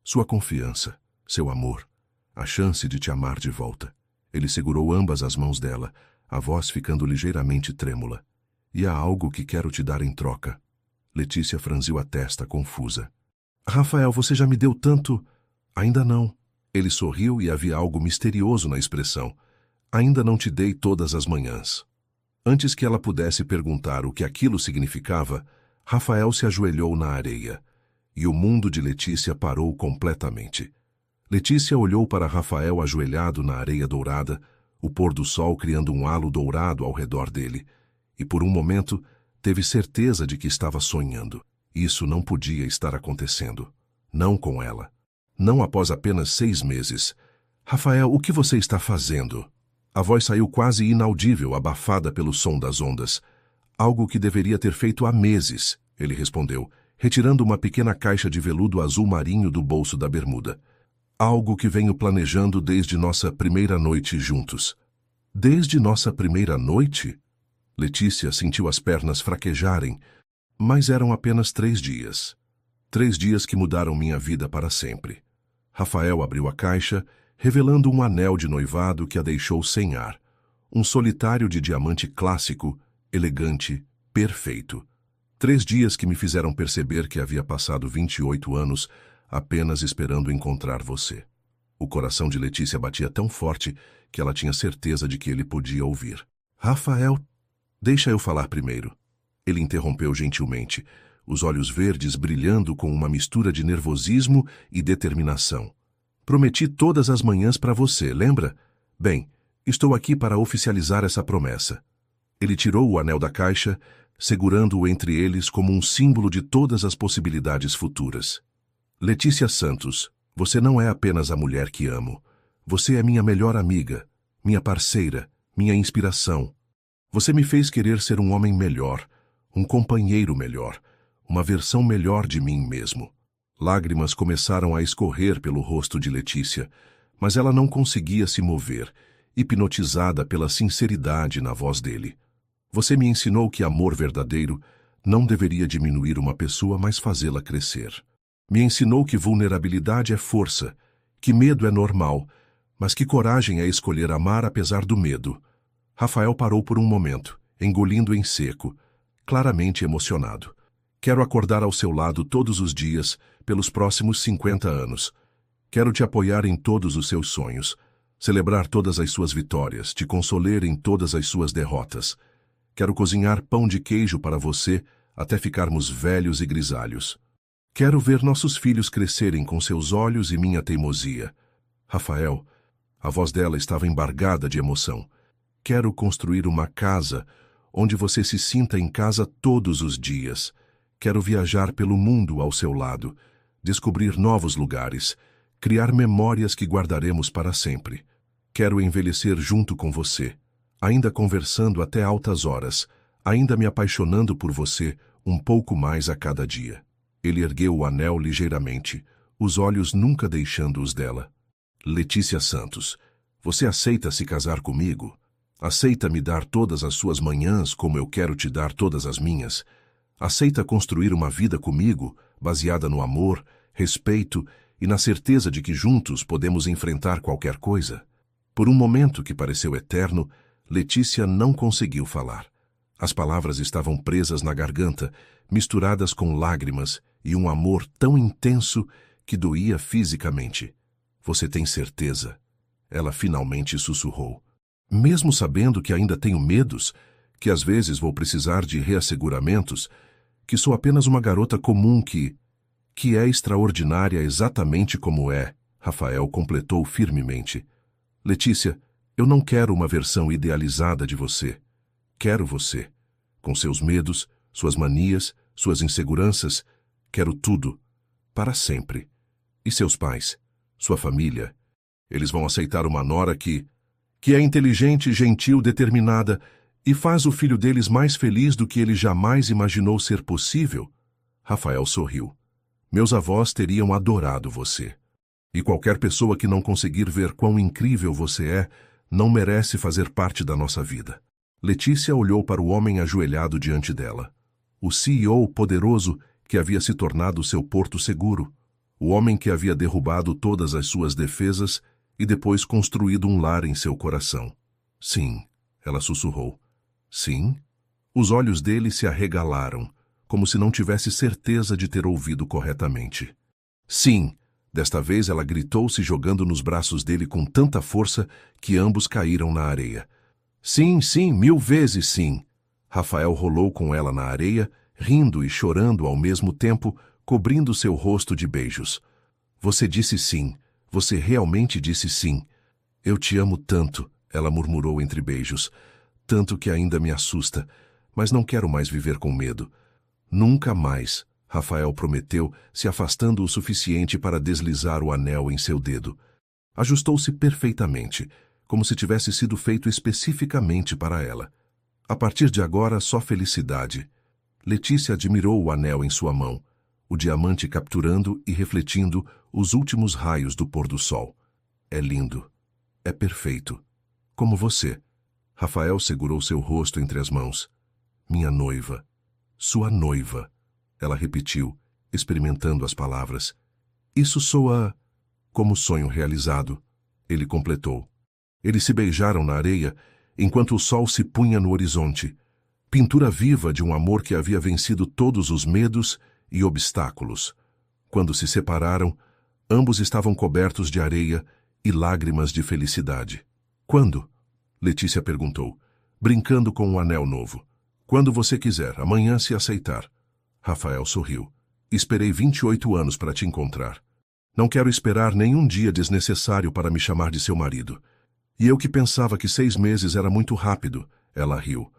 Speaker 1: Sua confiança, seu amor, a chance de te amar de volta. Ele segurou ambas as mãos dela, a voz ficando ligeiramente trêmula. E há algo que quero te dar em troca. Letícia franziu a testa, confusa. Rafael, você já me deu tanto... Ainda não. Ele sorriu e havia algo misterioso na expressão. Ainda não te dei todas as manhãs. Antes que ela pudesse perguntar o que aquilo significava, Rafael se ajoelhou na areia. E o mundo de Letícia parou completamente. Letícia olhou para Rafael ajoelhado na areia dourada, o pôr do sol criando um halo dourado ao redor dele, e por um momento teve certeza de que estava sonhando. Isso não podia estar acontecendo. Não com ela. Não após apenas 6 meses. Rafael, o que você está fazendo? A voz saiu quase inaudível, abafada pelo som das ondas. Algo que deveria ter feito há meses, ele respondeu, retirando uma pequena caixa de veludo azul marinho do bolso da bermuda. Algo que venho planejando desde nossa primeira noite juntos. Desde nossa primeira noite? Letícia sentiu as pernas fraquejarem, mas eram apenas 3 dias. 3 dias que mudaram minha vida para sempre. Rafael abriu a caixa, revelando um anel de noivado que a deixou sem ar. Um solitário de diamante clássico, elegante, perfeito. 3 dias que me fizeram perceber que havia passado 28 anos apenas esperando encontrar você. O coração de Letícia batia tão forte que ela tinha certeza de que ele podia ouvir. Rafael, deixa eu falar primeiro. Ele interrompeu gentilmente, os olhos verdes brilhando com uma mistura de nervosismo e determinação. Prometi todas as manhãs para você, lembra? Bem, estou aqui para oficializar essa promessa. Ele tirou o anel da caixa, segurando-o entre eles como um símbolo de todas as possibilidades futuras. Letícia Santos, você não é apenas a mulher que amo. Você é minha melhor amiga, minha parceira, minha inspiração. Você me fez querer ser um homem melhor, um companheiro melhor, uma versão melhor de mim mesmo. Lágrimas começaram a escorrer pelo rosto de Letícia, mas ela não conseguia se mover, hipnotizada pela sinceridade na voz dele. Você me ensinou que amor verdadeiro não deveria diminuir uma pessoa, mas fazê-la crescer. Me ensinou que vulnerabilidade é força, que medo é normal, mas que coragem é escolher amar apesar do medo. Rafael parou por um momento, engolindo em seco, claramente emocionado. Quero acordar ao seu lado todos os dias, pelos próximos 50 anos. Quero te apoiar em todos os seus sonhos, celebrar todas as suas vitórias, te consolar em todas as suas derrotas. Quero cozinhar pão de queijo para você até ficarmos velhos e grisalhos. Quero ver nossos filhos crescerem com seus olhos e minha teimosia. Rafael, a voz dela estava embargada de emoção. Quero construir uma casa onde você se sinta em casa todos os dias. Quero viajar pelo mundo ao seu lado, descobrir novos lugares, criar memórias que guardaremos para sempre. Quero envelhecer junto com você, ainda conversando até altas horas, ainda me apaixonando por você um pouco mais a cada dia. Ele ergueu o anel ligeiramente, os olhos nunca deixando-os dela. Letícia Santos, você aceita se casar comigo? Aceita me dar todas as suas manhãs como eu quero te dar todas as minhas? Aceita construir uma vida comigo, baseada no amor, respeito e na certeza de que juntos podemos enfrentar qualquer coisa? Por um momento que pareceu eterno, Letícia não conseguiu falar. As palavras estavam presas na garganta, misturadas com lágrimas e um amor tão intenso que doía fisicamente. Você tem certeza? Ela finalmente sussurrou. Mesmo sabendo que ainda tenho medos, que às vezes vou precisar de reasseguramentos, que sou apenas uma garota comum que é extraordinária exatamente como é, Rafael completou firmemente. Letícia, eu não quero uma versão idealizada de você. Quero você, com seus medos, suas manias, suas inseguranças. Quero tudo, para sempre. E seus pais, sua família? Eles vão aceitar uma nora que é inteligente, gentil, determinada e faz o filho deles mais feliz do que ele jamais imaginou ser possível? Rafael sorriu. Meus avós teriam adorado você. E qualquer pessoa que não conseguir ver quão incrível você é, não merece fazer parte da nossa vida. Letícia olhou para o homem ajoelhado diante dela. O CEO poderoso que havia se tornado seu porto seguro. O homem que havia derrubado todas as suas defesas e depois construído um lar em seu coração. Sim, ela sussurrou. Sim? Os olhos dele se arregalaram, como se não tivesse certeza de ter ouvido corretamente. Sim! Desta vez ela gritou, se jogando nos braços dele com tanta força que ambos caíram na areia. Sim, sim, 1000 vezes sim! Rafael rolou com ela na areia, rindo e chorando ao mesmo tempo, cobrindo seu rosto de beijos. Você disse sim. Você realmente disse sim. Eu te amo tanto, ela murmurou entre beijos. Tanto que ainda me assusta, mas não quero mais viver com medo. Nunca mais, Rafael prometeu, se afastando o suficiente para deslizar o anel em seu dedo. Ajustou-se perfeitamente, como se tivesse sido feito especificamente para ela. A partir de agora, só felicidade. Letícia admirou o anel em sua mão, o diamante capturando e refletindo os últimos raios do pôr do sol. É lindo. É perfeito. Como você. Rafael segurou seu rosto entre as mãos. Minha noiva. Sua noiva. Ela repetiu, experimentando as palavras. Isso soa como sonho realizado. Ele completou. Eles se beijaram na areia, enquanto o sol se punha no horizonte. Pintura viva de um amor que havia vencido todos os medos e obstáculos. Quando se separaram, ambos estavam cobertos de areia e lágrimas de felicidade. Quando? Letícia perguntou, brincando com um anel novo. Quando você quiser, amanhã se aceitar. Rafael sorriu. Esperei 28 anos para te encontrar. Não quero esperar nenhum dia desnecessário para me chamar de seu marido. E eu que pensava que 6 meses era muito rápido, ela riu.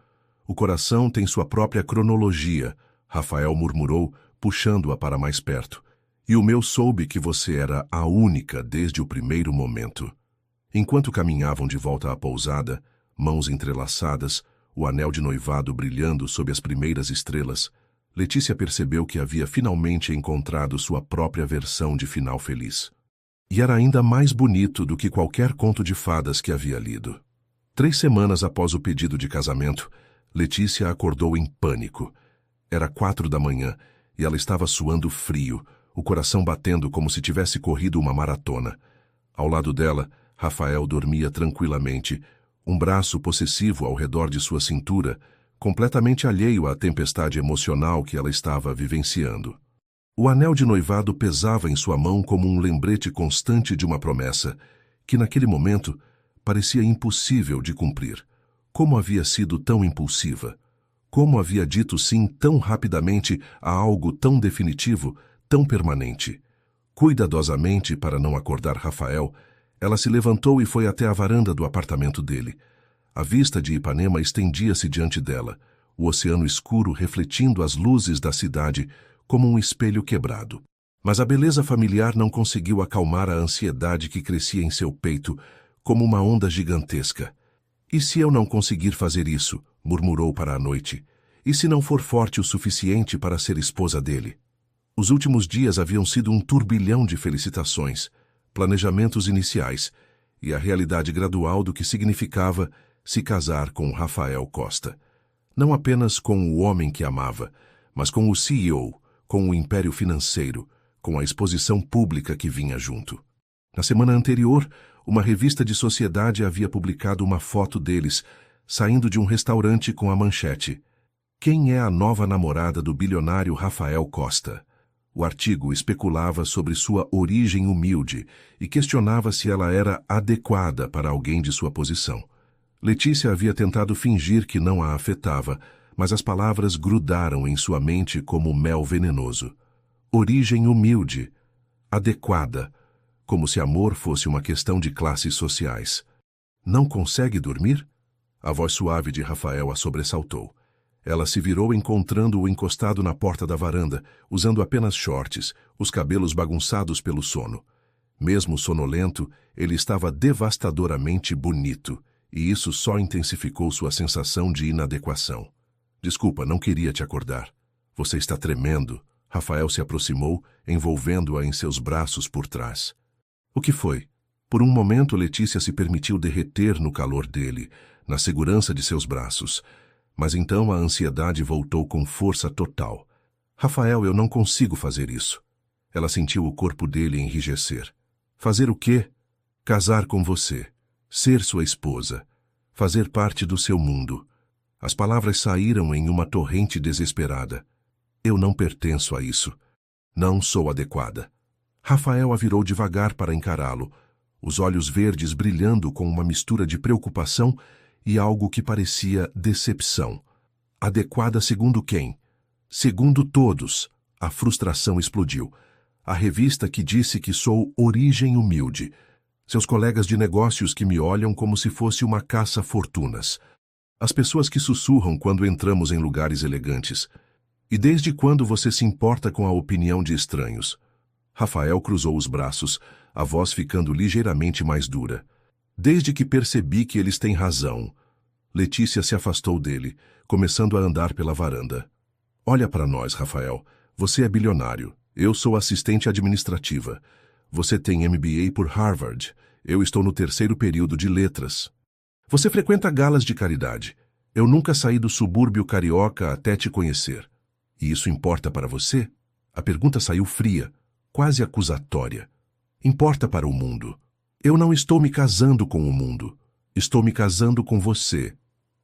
Speaker 1: O coração tem sua própria cronologia, Rafael murmurou, puxando-a para mais perto. E o meu soube que você era a única desde o primeiro momento. Enquanto caminhavam de volta à pousada, mãos entrelaçadas, o anel de noivado brilhando sob as primeiras estrelas, Letícia percebeu que havia finalmente encontrado sua própria versão de final feliz. E era ainda mais bonito do que qualquer conto de fadas que havia lido. 3 semanas após o pedido de casamento, Letícia acordou em pânico. Era 4 da manhã e ela estava suando frio, o coração batendo como se tivesse corrido uma maratona. Ao lado dela, Rafael dormia tranquilamente, um braço possessivo ao redor de sua cintura, completamente alheio à tempestade emocional que ela estava vivenciando. O anel de noivado pesava em sua mão como um lembrete constante de uma promessa, que naquele momento parecia impossível de cumprir. Como havia sido tão impulsiva? Como havia dito sim tão rapidamente a algo tão definitivo, tão permanente? Cuidadosamente, para não acordar Rafael, ela se levantou e foi até a varanda do apartamento dele. A vista de Ipanema estendia-se diante dela, o oceano escuro refletindo as luzes da cidade como um espelho quebrado. Mas a beleza familiar não conseguiu acalmar a ansiedade que crescia em seu peito, como uma onda gigantesca. E se eu não conseguir fazer isso? Murmurou para a noite. E se não for forte o suficiente para ser esposa dele? Os últimos dias haviam sido um turbilhão de felicitações, planejamentos iniciais e a realidade gradual do que significava se casar com Rafael Costa. Não apenas com o homem que amava, mas com o CEO, com o império financeiro, com a exposição pública que vinha junto. Na semana anterior, uma revista de sociedade havia publicado uma foto deles, saindo de um restaurante com a manchete: "Quem é a nova namorada do bilionário Rafael Costa?" O artigo especulava sobre sua origem humilde e questionava se ela era adequada para alguém de sua posição. Letícia havia tentado fingir que não a afetava, mas as palavras grudaram em sua mente como mel venenoso. Origem humilde, adequada, como se amor fosse uma questão de classes sociais. Não consegue dormir? A voz suave de Rafael a sobressaltou. Ela se virou encontrando-o encostado na porta da varanda, usando apenas shorts, os cabelos bagunçados pelo sono. Mesmo sonolento, ele estava devastadoramente bonito, e isso só intensificou sua sensação de inadequação. "Desculpa, não queria te acordar. Você está tremendo." Rafael se aproximou, envolvendo-a em seus braços por trás. O que foi? Por um momento, Letícia se permitiu derreter no calor dele, na segurança de seus braços. Mas então a ansiedade voltou com força total. Rafael, eu não consigo fazer isso. Ela sentiu o corpo dele enrijecer. Fazer o quê? Casar com você. Ser sua esposa. Fazer parte do seu mundo. As palavras saíram em uma torrente desesperada. Eu não pertenço a isso. Não sou adequada. Rafael a virou devagar para encará-lo, os olhos verdes brilhando com uma mistura de preocupação e algo que parecia decepção. Adequada segundo quem? Segundo todos. A frustração explodiu. A revista que disse que sou origem humilde. Seus colegas de negócios que me olham como se fosse uma caça-fortunas. As pessoas que sussurram quando entramos em lugares elegantes. E desde quando você se importa com a opinião de estranhos? Rafael cruzou os braços, a voz ficando ligeiramente mais dura. Desde que percebi que eles têm razão. Letícia se afastou dele, começando a andar pela varanda. Olha para nós, Rafael. Você é bilionário. Eu sou assistente administrativa. Você tem MBA por Harvard. Eu estou no 3º período de letras. Você frequenta galas de caridade. Eu nunca saí do subúrbio carioca até te conhecer. E isso importa para você? A pergunta saiu fria, quase acusatória. Importa para o mundo. Eu não estou me casando com o mundo. Estou me casando com você.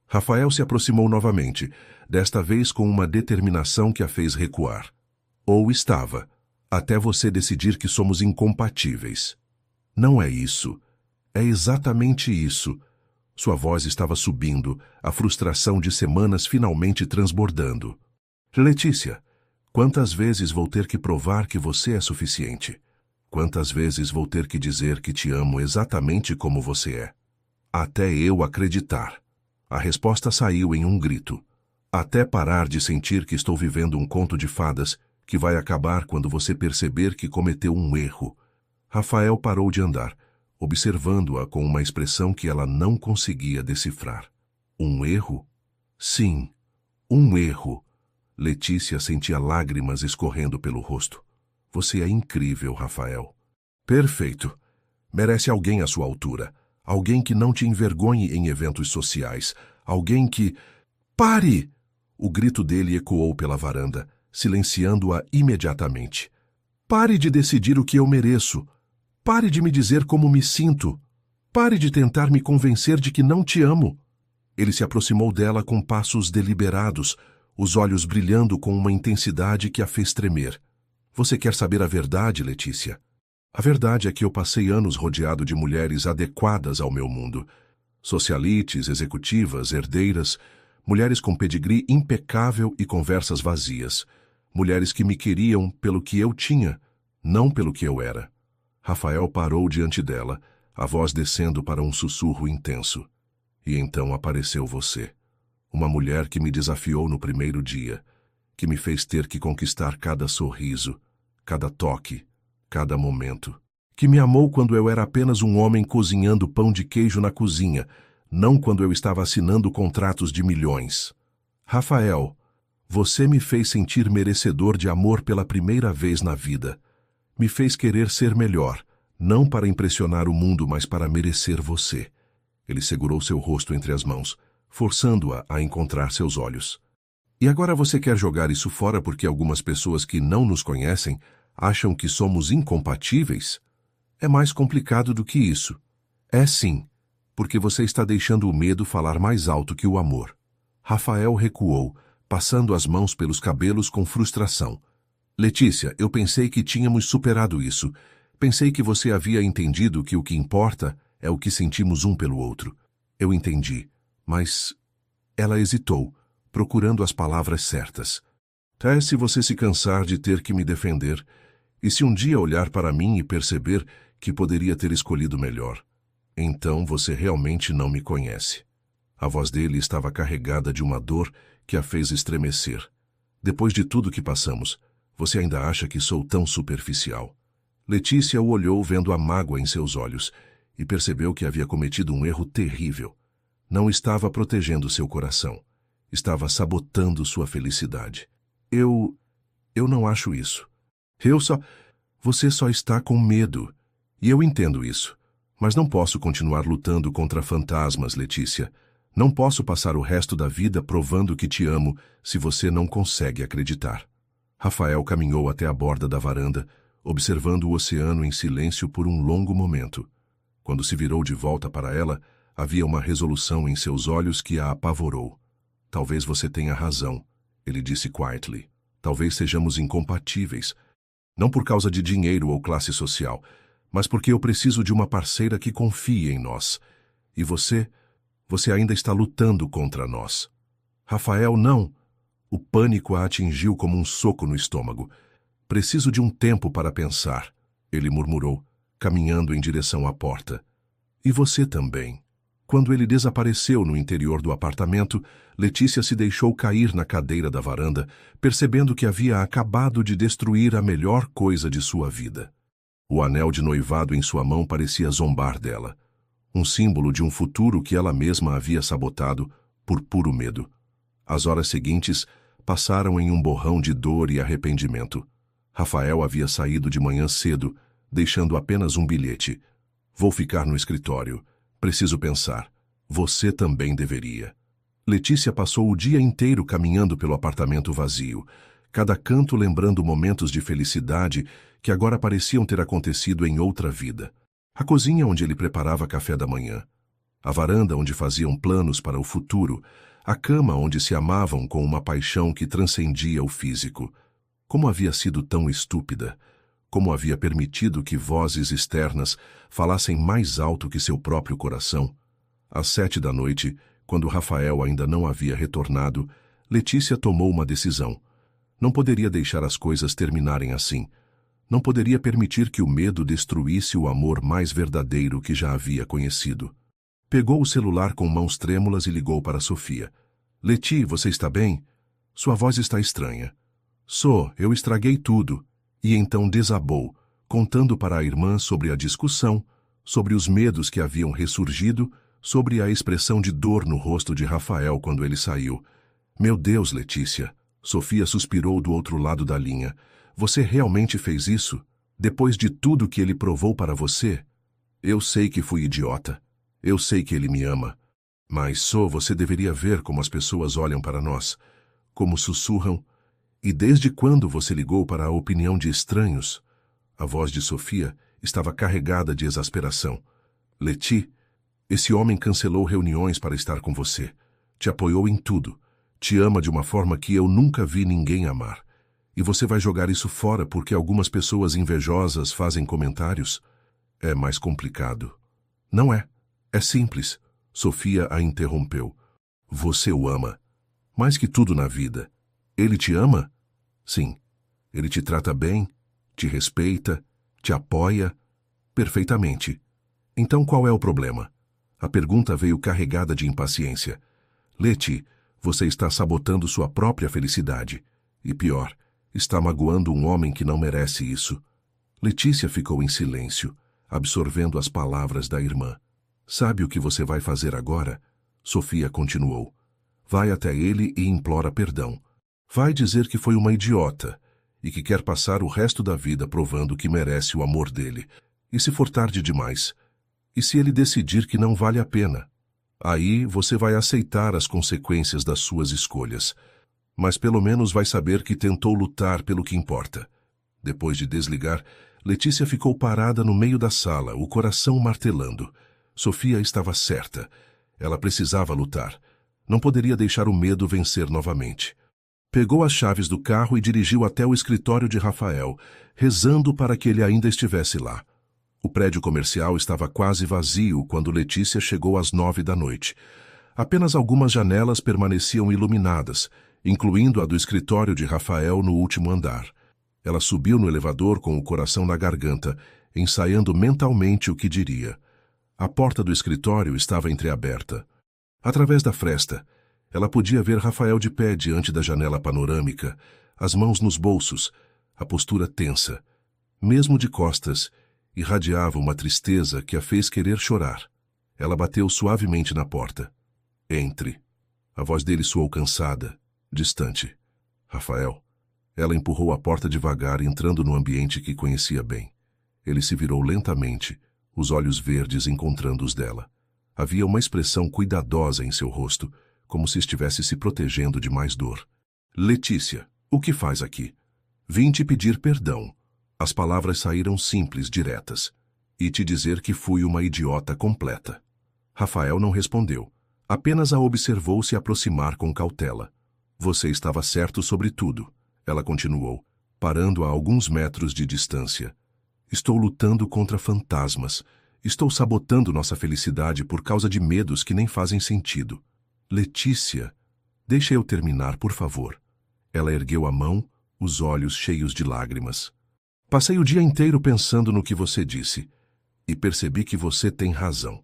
Speaker 1: Rafael se aproximou novamente, desta vez com uma determinação que a fez recuar. Ou estava, até você decidir que somos incompatíveis. Não é isso. É exatamente isso. Sua voz estava subindo, a frustração de semanas finalmente transbordando. Letícia, quantas vezes vou ter que provar que você é suficiente? Quantas vezes vou ter que dizer que te amo exatamente como você é? Até eu acreditar. A resposta saiu em um grito. Até parar de sentir que estou vivendo um conto de fadas que vai acabar quando você perceber que cometeu um erro. Rafael parou de andar, observando-a com uma expressão que ela não conseguia decifrar. Um erro? Sim, um erro. Letícia sentia lágrimas escorrendo pelo rosto. Você é incrível, Rafael. Perfeito. Merece alguém à sua altura. Alguém que não te envergonhe em eventos sociais. Alguém que... Pare! O grito dele ecoou pela varanda, silenciando-a imediatamente. Pare de decidir o que eu mereço. Pare de me dizer como me sinto. Pare de tentar me convencer de que não te amo. Ele se aproximou dela com passos deliberados, os olhos brilhando com uma intensidade que a fez tremer. Você quer saber a verdade, Letícia? A verdade é que eu passei anos rodeado de mulheres adequadas ao meu mundo. Socialites, executivas, herdeiras, mulheres com pedigree impecável e conversas vazias. Mulheres que me queriam pelo que eu tinha, não pelo que eu era. Rafael parou diante dela, a voz descendo para um sussurro intenso. E então apareceu você. Uma mulher que me desafiou no primeiro dia, que me fez ter que conquistar cada sorriso, cada toque, cada momento. Que me amou quando eu era apenas um homem cozinhando pão de queijo na cozinha, não quando eu estava assinando contratos de milhões. Rafael, você me fez sentir merecedor de amor pela primeira vez na vida. Me fez querer ser melhor, não para impressionar o mundo, mas para merecer você. Ele segurou seu rosto entre as mãos, forçando-a a encontrar seus olhos. E agora você quer jogar isso fora porque algumas pessoas que não nos conhecem acham que somos incompatíveis? É mais complicado do que isso. É sim, porque você está deixando o medo falar mais alto que o amor. Rafael recuou, passando as mãos pelos cabelos com frustração. Letícia, eu pensei que tínhamos superado isso. Pensei que você havia entendido que o que importa é o que sentimos um pelo outro. Eu entendi, mas... Ela hesitou, procurando as palavras certas. Até se você se cansar de ter que me defender, e se um dia olhar para mim e perceber que poderia ter escolhido melhor, então você realmente não me conhece. A voz dele estava carregada de uma dor que a fez estremecer. Depois de tudo que passamos, você ainda acha que sou tão superficial? Letícia o olhou vendo a mágoa em seus olhos e percebeu que havia cometido um erro terrível. Não estava protegendo seu coração. Estava sabotando sua felicidade. Eu não acho isso. Eu só... Você só está com medo. E eu entendo isso. Mas não posso continuar lutando contra fantasmas, Letícia. Não posso passar o resto da vida provando que te amo se você não consegue acreditar. Rafael caminhou até a borda da varanda, observando o oceano em silêncio por um longo momento. Quando se virou de volta para ela, havia uma resolução em seus olhos que a apavorou. Talvez você tenha razão, ele disse quietly. Talvez sejamos incompatíveis. Não por causa de dinheiro ou classe social, mas porque eu preciso de uma parceira que confie em nós. E você ainda está lutando contra nós. Rafael, não. O pânico a atingiu como um soco no estômago. Preciso de um tempo para pensar, ele murmurou, caminhando em direção à porta. E você também. Quando ele desapareceu no interior do apartamento, Letícia se deixou cair na cadeira da varanda, percebendo que havia acabado de destruir a melhor coisa de sua vida. O anel de noivado em sua mão parecia zombar dela. Um símbolo de um futuro que ela mesma havia sabotado por puro medo. As horas seguintes passaram em um borrão de dor e arrependimento. Rafael havia saído de manhã cedo, deixando apenas um bilhete. Vou ficar no escritório. Preciso pensar. Você também deveria. Letícia passou o dia inteiro caminhando pelo apartamento vazio, cada canto lembrando momentos de felicidade que agora pareciam ter acontecido em outra vida. A cozinha onde ele preparava café da manhã, a varanda onde faziam planos para o futuro, a cama onde se amavam com uma paixão que transcendia o físico. Como havia sido tão estúpida? Como havia permitido que vozes externas falassem mais alto que seu próprio coração? Às 7 da noite, quando Rafael ainda não havia retornado, Letícia tomou uma decisão. Não poderia deixar as coisas terminarem assim. Não poderia permitir que o medo destruísse o amor mais verdadeiro que já havia conhecido. Pegou o celular com mãos trêmulas e ligou para Sofia. Leti, você está bem? Sua voz está estranha. Eu estraguei tudo. E então desabou, contando para a irmã sobre a discussão, sobre os medos que haviam ressurgido, sobre a expressão de dor no rosto de Rafael quando ele saiu. Meu Deus, Letícia! Sofia suspirou do outro lado da linha. Você realmente fez isso? Depois de tudo que ele provou para você? Eu sei que fui idiota. Eu sei que ele me ama. Mas, você deveria ver como as pessoas olham para nós. Como sussurram. E desde quando você ligou para a opinião de estranhos? A voz de Sofia estava carregada de exasperação. Leti, esse homem cancelou reuniões para estar com você. Te apoiou em tudo. Te ama de uma forma que eu nunca vi ninguém amar. E você vai jogar isso fora porque algumas pessoas invejosas fazem comentários? É mais complicado. Não é. É simples. Sofia a interrompeu. Você o ama. Mais que tudo na vida. Ele te ama? Sim. Ele te trata bem, te respeita, te apoia. Perfeitamente. Então qual é o problema? A pergunta veio carregada de impaciência. Leti, você está sabotando sua própria felicidade. E pior, está magoando um homem que não merece isso. Letícia ficou em silêncio, absorvendo as palavras da irmã. Sabe o que você vai fazer agora? Sofia continuou. Vai até ele e implora perdão. Vai dizer que foi uma idiota e que quer passar o resto da vida provando que merece o amor dele. E se for tarde demais? E se ele decidir que não vale a pena? Aí você vai aceitar as consequências das suas escolhas. Mas pelo menos vai saber que tentou lutar pelo que importa. Depois de desligar, Letícia ficou parada no meio da sala, o coração martelando. Sofia estava certa. Ela precisava lutar. Não poderia deixar o medo vencer novamente. Pegou as chaves do carro e dirigiu até o escritório de Rafael, rezando para que ele ainda estivesse lá. O prédio comercial estava quase vazio quando Letícia chegou às 9 da noite. Apenas algumas janelas permaneciam iluminadas, incluindo a do escritório de Rafael no último andar. Ela subiu no elevador com o coração na garganta, ensaiando mentalmente o que diria. A porta do escritório estava entreaberta. Através da fresta, ela podia ver Rafael de pé diante da janela panorâmica, as mãos nos bolsos, a postura tensa. Mesmo de costas, irradiava uma tristeza que a fez querer chorar. Ela bateu suavemente na porta. Entre. A voz dele soou cansada, distante. Rafael, Ela empurrou a porta devagar, entrando no ambiente que conhecia bem. Ele se virou lentamente, os olhos verdes encontrando os dela. Havia uma expressão cuidadosa em seu rosto, como se estivesse se protegendo de mais dor. Letícia, o que faz aqui? Vim te pedir perdão. As palavras saíram simples, diretas. E te dizer que fui uma idiota completa. Rafael não respondeu. Apenas a observou se aproximar com cautela. Você estava certo sobre tudo, ela continuou, parando a alguns metros de distância. Estou lutando contra fantasmas. Estou sabotando nossa felicidade por causa de medos que nem fazem sentido. Letícia, deixa eu terminar, por favor. Ela ergueu a mão, os olhos cheios de lágrimas. Passei o dia inteiro pensando no que você disse. E percebi que você tem razão.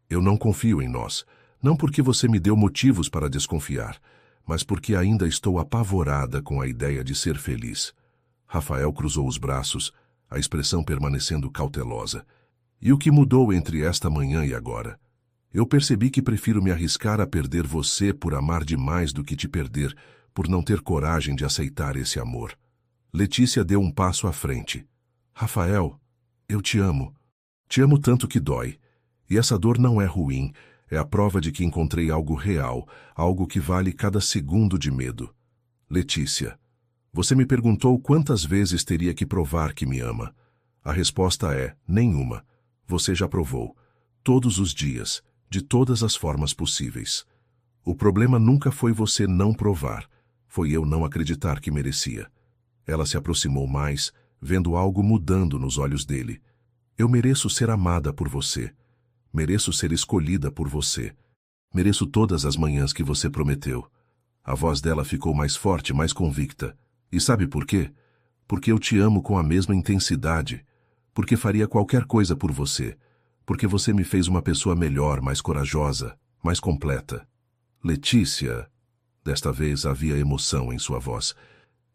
Speaker 1: Eu não confio em nós, não porque você me deu motivos para desconfiar, mas porque ainda estou apavorada com a ideia de ser feliz. Rafael cruzou os braços, a expressão permanecendo cautelosa. E o que mudou entre esta manhã e agora? Eu percebi que prefiro me arriscar a perder você por amar demais do que te perder, por não ter coragem de aceitar esse amor. Letícia deu um passo à frente. Rafael, eu te amo. Te amo tanto que dói. E essa dor não é ruim, é a prova de que encontrei algo real, algo que vale cada segundo de medo. Letícia, você me perguntou quantas vezes teria que provar que me ama. A resposta é nenhuma. Você já provou. Todos os dias, de todas as formas possíveis. O problema nunca foi você não provar. Foi eu não acreditar que merecia. Ela se aproximou mais, vendo algo mudando nos olhos dele. Eu mereço ser amada por você. Mereço ser escolhida por você. Mereço todas as manhãs que você prometeu. A voz dela ficou mais forte, mais convicta. E sabe por quê? Porque eu te amo com a mesma intensidade. Porque faria qualquer coisa por você. Porque você me fez uma pessoa melhor, mais corajosa, mais completa. Letícia... Desta vez havia emoção em sua voz.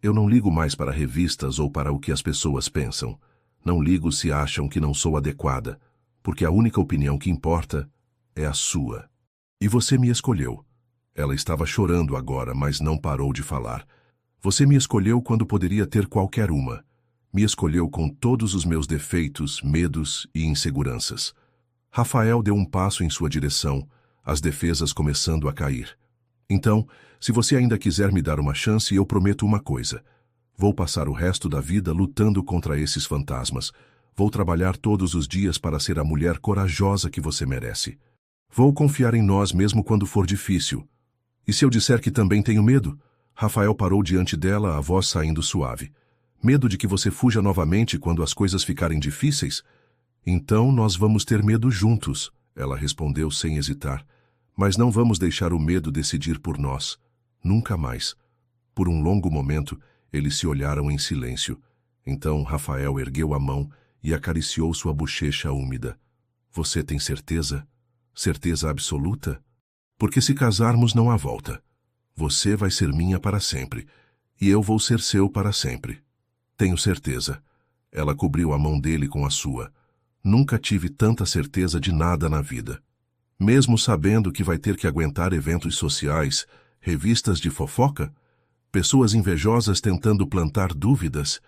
Speaker 1: Eu não ligo mais para revistas ou para o que as pessoas pensam. Não ligo se acham que não sou adequada, porque a única opinião que importa é a sua. E você me escolheu. Ela estava chorando agora, mas não parou de falar. Você me escolheu quando poderia ter qualquer uma. Me escolheu com todos os meus defeitos, medos e inseguranças. Rafael deu um passo em sua direção, as defesas começando a cair. Então, se você ainda quiser me dar uma chance, eu prometo uma coisa. Vou passar o resto da vida lutando contra esses fantasmas. Vou trabalhar todos os dias para ser a mulher corajosa que você merece. Vou confiar em nós mesmo quando for difícil. E se eu disser que também tenho medo? Rafael parou diante dela, a voz saindo suave. Medo de que você fuja novamente quando as coisas ficarem difíceis? Então nós vamos ter medo juntos, ela respondeu sem hesitar. Mas não vamos deixar o medo decidir por nós. Nunca mais. Por um longo momento, eles se olharam em silêncio. Então Rafael ergueu a mão e acariciou sua bochecha úmida. Você tem certeza? Certeza absoluta? Porque se casarmos não há volta. Você vai ser minha para sempre, e eu vou ser seu para sempre. Tenho certeza. Ela cobriu a mão dele com a sua. Nunca tive tanta certeza de nada na vida. Mesmo sabendo que vai ter que aguentar eventos sociais, revistas de fofoca, pessoas invejosas tentando plantar dúvidas,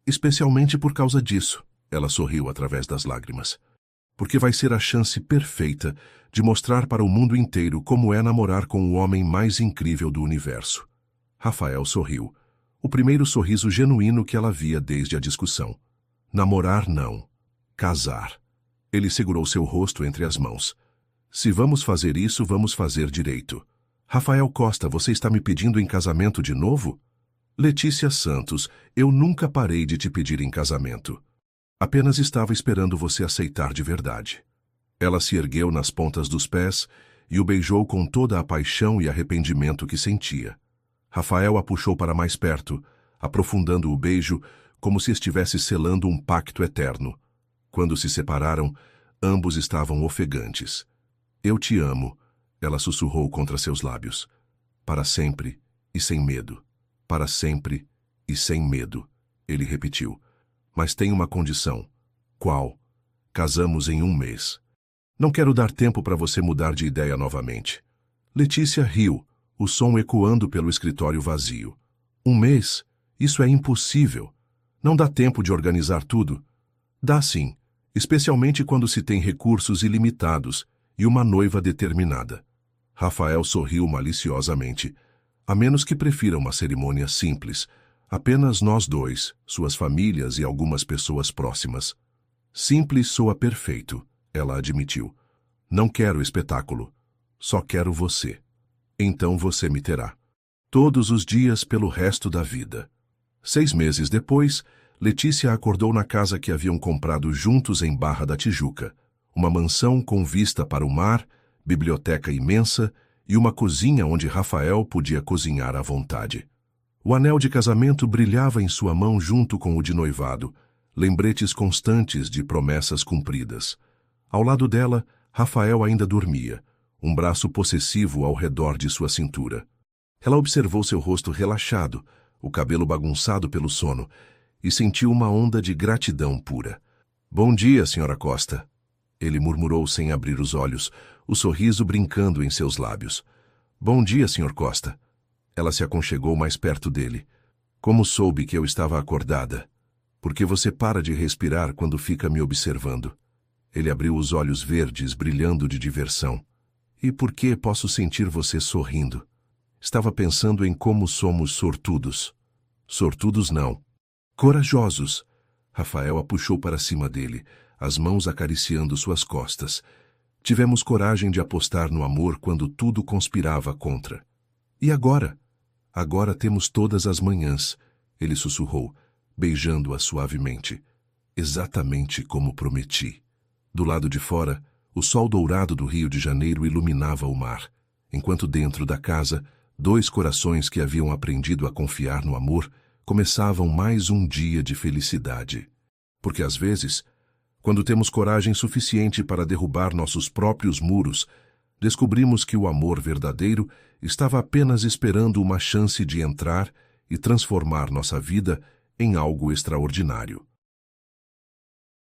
Speaker 1: especialmente por causa disso, ela sorriu através das lágrimas. Porque vai ser a chance perfeita de mostrar para o mundo inteiro como é namorar com o homem mais incrível do universo. Rafael sorriu, o primeiro sorriso genuíno que ela via desde a discussão. Namorar não. Casar. Ele segurou seu rosto entre as mãos. Se vamos fazer isso, vamos fazer direito. Rafael Costa, você está me pedindo em casamento de novo? Letícia Santos, eu nunca parei de te pedir em casamento. Apenas estava esperando você aceitar de verdade. Ela se ergueu nas pontas dos pés e o beijou com toda a paixão e arrependimento que sentia. Rafael a puxou para mais perto, aprofundando o beijo como se estivesse selando um pacto eterno. Quando se separaram, ambos estavam ofegantes. Eu te amo, ela sussurrou contra seus lábios. Para sempre e sem medo. Para sempre e sem medo, ele repetiu. Mas tem uma condição. Qual? Casamos em 1 mês. Não quero dar tempo para você mudar de ideia novamente. Letícia riu, o som ecoando pelo escritório vazio. 1 mês? Isso é impossível. Não dá tempo de organizar tudo. Dá sim, especialmente quando se tem recursos ilimitados e uma noiva determinada. Rafael sorriu maliciosamente. A menos que prefira uma cerimônia simples. Apenas nós dois, suas famílias e algumas pessoas próximas. Simples soa perfeito, ela admitiu. Não quero espetáculo. Só quero você. Então você me terá. Todos os dias pelo resto da vida. 6 meses depois, Letícia acordou na casa que haviam comprado juntos em Barra da Tijuca. Uma mansão com vista para o mar, biblioteca imensa e uma cozinha onde Rafael podia cozinhar à vontade. O anel de casamento brilhava em sua mão junto com o de noivado, lembretes constantes de promessas cumpridas. Ao lado dela, Rafael ainda dormia, um braço possessivo ao redor de sua cintura. Ela observou seu rosto relaxado, o cabelo bagunçado pelo sono, e sentiu uma onda de gratidão pura. Bom dia, Sra. Costa. Ele murmurou sem abrir os olhos, o sorriso brincando em seus lábios. Bom dia, Sr. Costa. Ela se aconchegou mais perto dele. Como soube que eu estava acordada? Porque você para de respirar quando fica me observando. Ele abriu os olhos verdes, brilhando de diversão. E por que posso sentir você sorrindo? Estava pensando em como somos sortudos. Sortudos não. Corajosos. Rafael a puxou para cima dele, as mãos acariciando suas costas. Tivemos coragem de apostar no amor quando tudo conspirava contra. E agora? Agora temos todas as manhãs, ele sussurrou, beijando-a suavemente. Exatamente como prometi. Do lado de fora, o sol dourado do Rio de Janeiro iluminava o mar, enquanto dentro da casa, 2 corações que haviam aprendido a confiar no amor começavam mais um dia de felicidade. Porque às vezes, quando temos coragem suficiente para derrubar nossos próprios muros, descobrimos que o amor verdadeiro estava apenas esperando uma chance de entrar e transformar nossa vida em algo extraordinário.